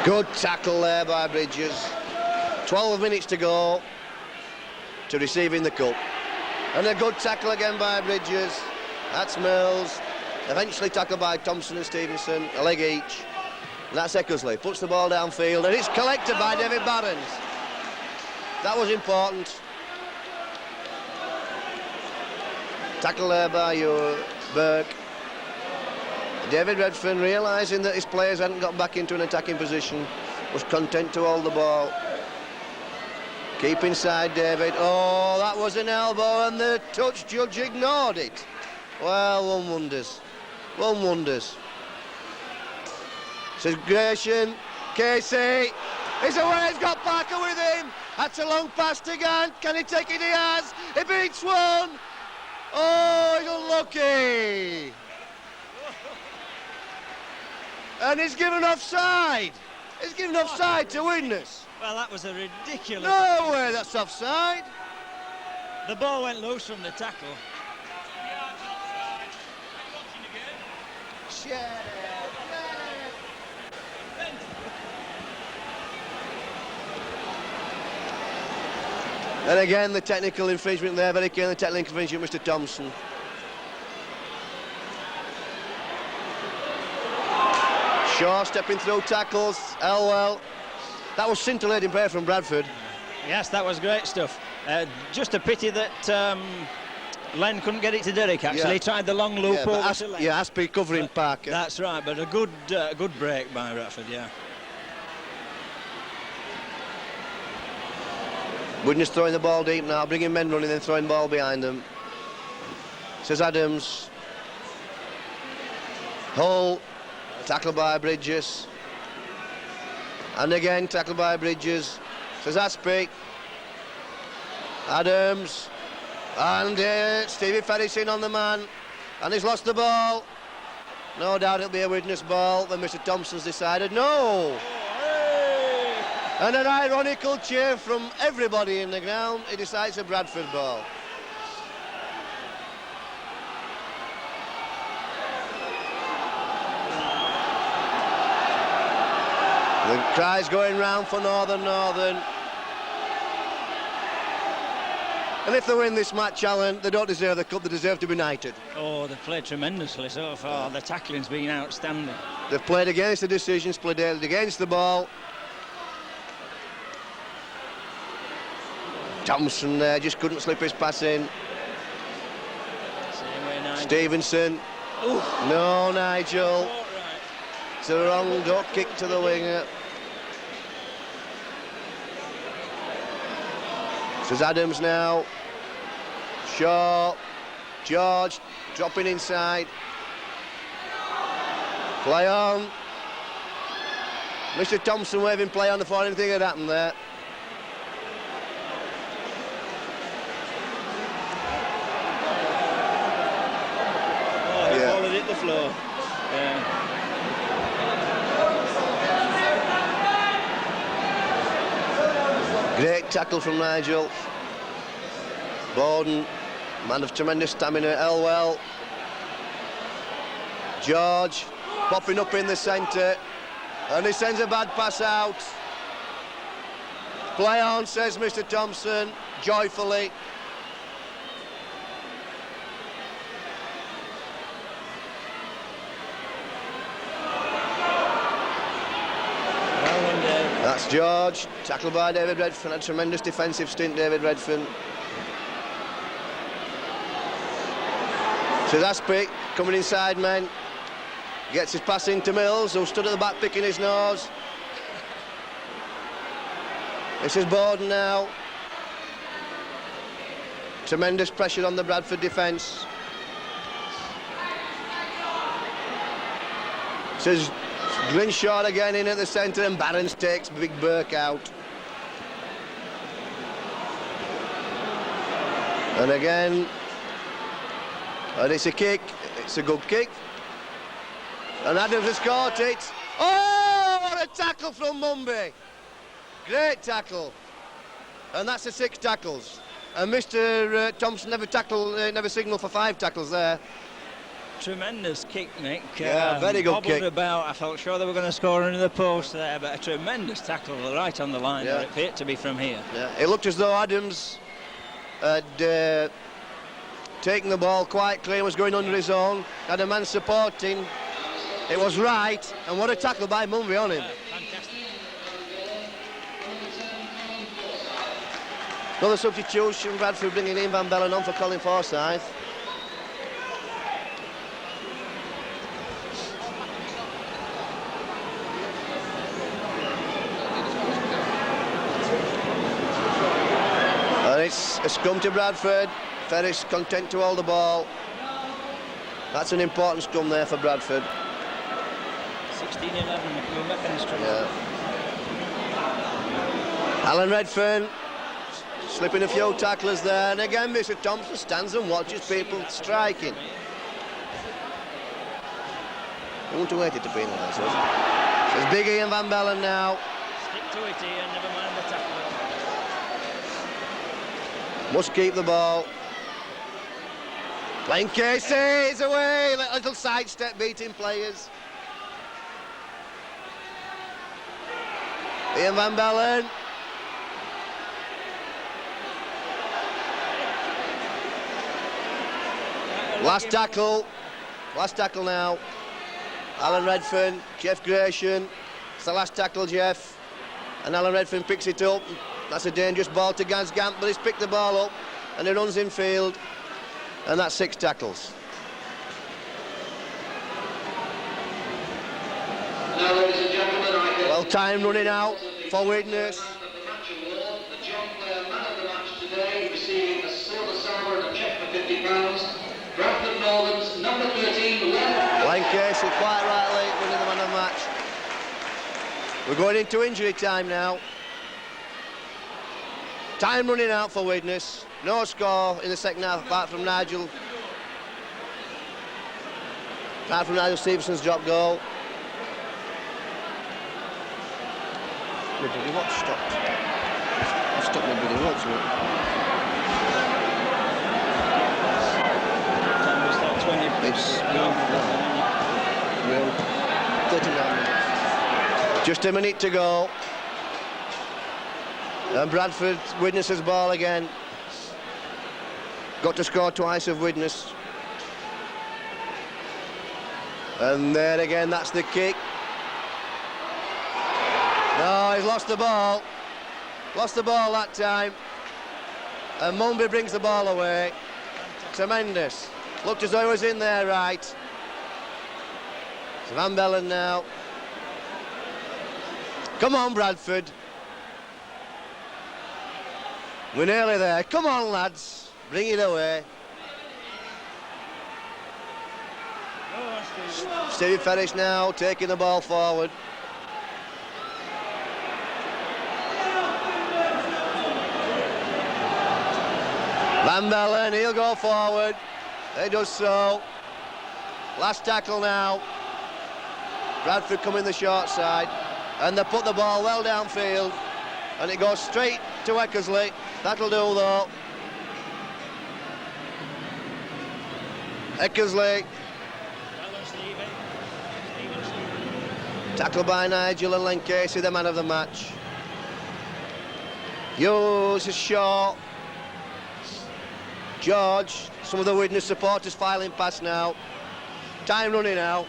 Good tackle there by Bridges. 12 minutes to go to receiving the cup. And a good tackle again by Bridges. That's Mills. Eventually tackled by Thompson and Stevenson, a leg each. And that's Eckersley. Puts the ball downfield and it's collected by David Barons. That was important. Tackle there by Burke. David Redfern, realising that his players hadn't got back into an attacking position, was content to hold the ball. Keep inside, David. Oh, that was an elbow and the touch judge ignored it. Well, one wonders. One wonders. Says Gratian. Casey. He's away, he's got Parker with him. That's a long pass to Gant. Can he take it? He has. He beats one. Oh, he's unlucky. And he's given offside. He's given offside to Widnes. Well, that was a ridiculous... No way, that's offside. The ball went loose from the tackle. And again, the technical infringement there, very clear, the technical infringement, Mr. Thompson. Shaw stepping through tackles, Elwell. That was scintillating play from Bradford. Yes, that was great stuff. Just a pity that Len couldn't get it to Derek, actually. Yeah. He tried the long loop but over to Len. Yeah, Aspie covering Parker. That's right, but a good break by Bradford, yeah. Widnes throwing the ball deep now, bringing men running, then throwing the ball behind them. Says Adams. Hull, tackled by Bridges. And again, tackled by Bridges. Says Aspie. Adams. And Stevie Ferris in on the man. And he's lost the ball. No doubt it'll be a Widnes ball. Then Mr. Thompson's decided no. And an ironical cheer from everybody in the ground. He decides a Bradford ball. The cries going round for Northern. And if they win this match, Alan, they don't deserve the cup, they deserve to be knighted. Oh, they've played tremendously so far. The tackling's been outstanding. They've played against the decisions, played against the ball. Thompson there just couldn't slip his pass in. Stevenson. Ooh. No, Nigel. Oh, right. It's a wrong duck kick to the winger. Says Adams now. Shaw. George dropping inside. Play on. Mr. Thompson waving play on before anything had happened there. Oh, he followed it the floor. Yeah. Great tackle from Nigel. Bowden, man of tremendous stamina. Elwell. George popping up in the centre. And he sends a bad pass out. Play on, says Mr. Thompson, joyfully. That's George, tackled by David Redfern. A tremendous defensive stint, David Redfern. So that's Aspie coming inside, men. Gets his pass into Mills, who stood at the back picking his nose. This is Bowden now. Tremendous pressure on the Bradford defence. Says Grinshaw again in at the centre, and Barons takes Big Burke out. And again, and it's a kick, it's a good kick. And Adams has caught it. Oh, what a tackle from Mumby. Great tackle. And that's the 6 tackles. And Mr. Thompson never signalled for 5 tackles there. Tremendous kick, Nick. Yeah, very good kick. About. I felt sure they were going to score under the post there, but a tremendous tackle right on the line. Yeah. It appeared to be from here. Yeah. It looked as though Adams had taken the ball quite clear, was going under his own, had a man supporting. It was right, and what a tackle by Mumby on him. Fantastic. Another substitution, Bradford bringing in Van Bellen on for Colin Forsyth. And it's a scrum to Bradford. Ferris content to hold the ball. That's an important scrum there for Bradford. 16-11, coming back in the scrum. Yeah. Alan Redfern slipping a few tacklers there, and again Mr. Thompson stands and watches people striking. They want to wait it to penalise us. There's Big Ian Van Bellen now. Stick to it, Ian, never mind the tackle. Must keep the ball. Playing Casey, he's away. Little sidestep beating players. Ian Van Bellen. Last tackle now. Alan Redfern, Jeff Gratian. It's the last tackle, Jeff. And Alan Redfern picks it up. That's a dangerous ball to Gaz Gamp, but he's picked the ball up and he runs in field. and that's 6 tackles. Now, ladies and gentlemen, Well, time running out for Widnes. the John Player Man of the Match today, receiving a silver salver and a cheque for £50. Bradford Northern's number 13, Lancashire quite rightly winning the man of the match. We're going into injury time now. Time running out for Widnes. No score in the second half apart from Nigel Stevenson's drop goal. Bloody watch stopped. I stopped my bloody watch. It's 39 minutes. Just a minute to go. And Bradford, Widnes' ball again. Got to score twice of Widnes. And there again, that's the kick. No, he's lost the ball. Lost the ball that time. And Mumby brings the ball away. Tremendous. Looked as though he was in there right. It's Van Bellen now. Come on, Bradford. We're nearly there. Come on, lads. Bring it away. Stevie Ferris now taking the ball forward. Van Bellen, he'll go forward. He does so. Last tackle now. Bradford coming the short side. And they put the ball well downfield. And it goes straight to Eckersley. That'll do though. Eckersley. Tackled by Nigel and Len Casey, the man of the match. Hughes is short. George, some of the Widnes supporters filing past now. Time running out.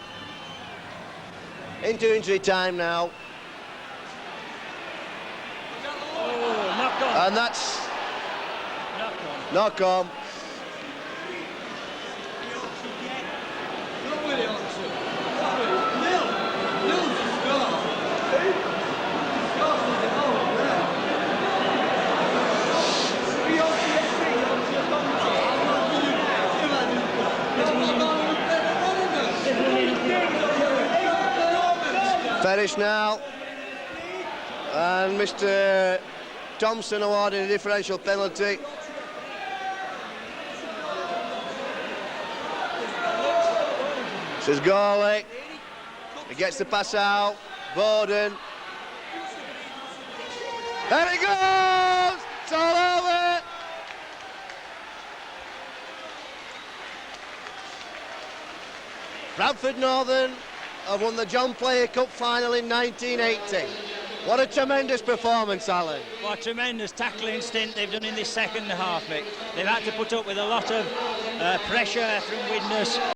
Into injury time now. Oh, knock on. And that's Knock on. knock on. Ferris now, and Mr. Thompson awarded a differential penalty. Says Gawley. He gets the pass out. Bowden. There it goes! It's all over! Bradford Northern have won the John Player Cup final in 1980. What a tremendous performance, Alan. What a tremendous tackling stint they've done in this second half, Mick. They've had to put up with a lot of pressure from Widnes.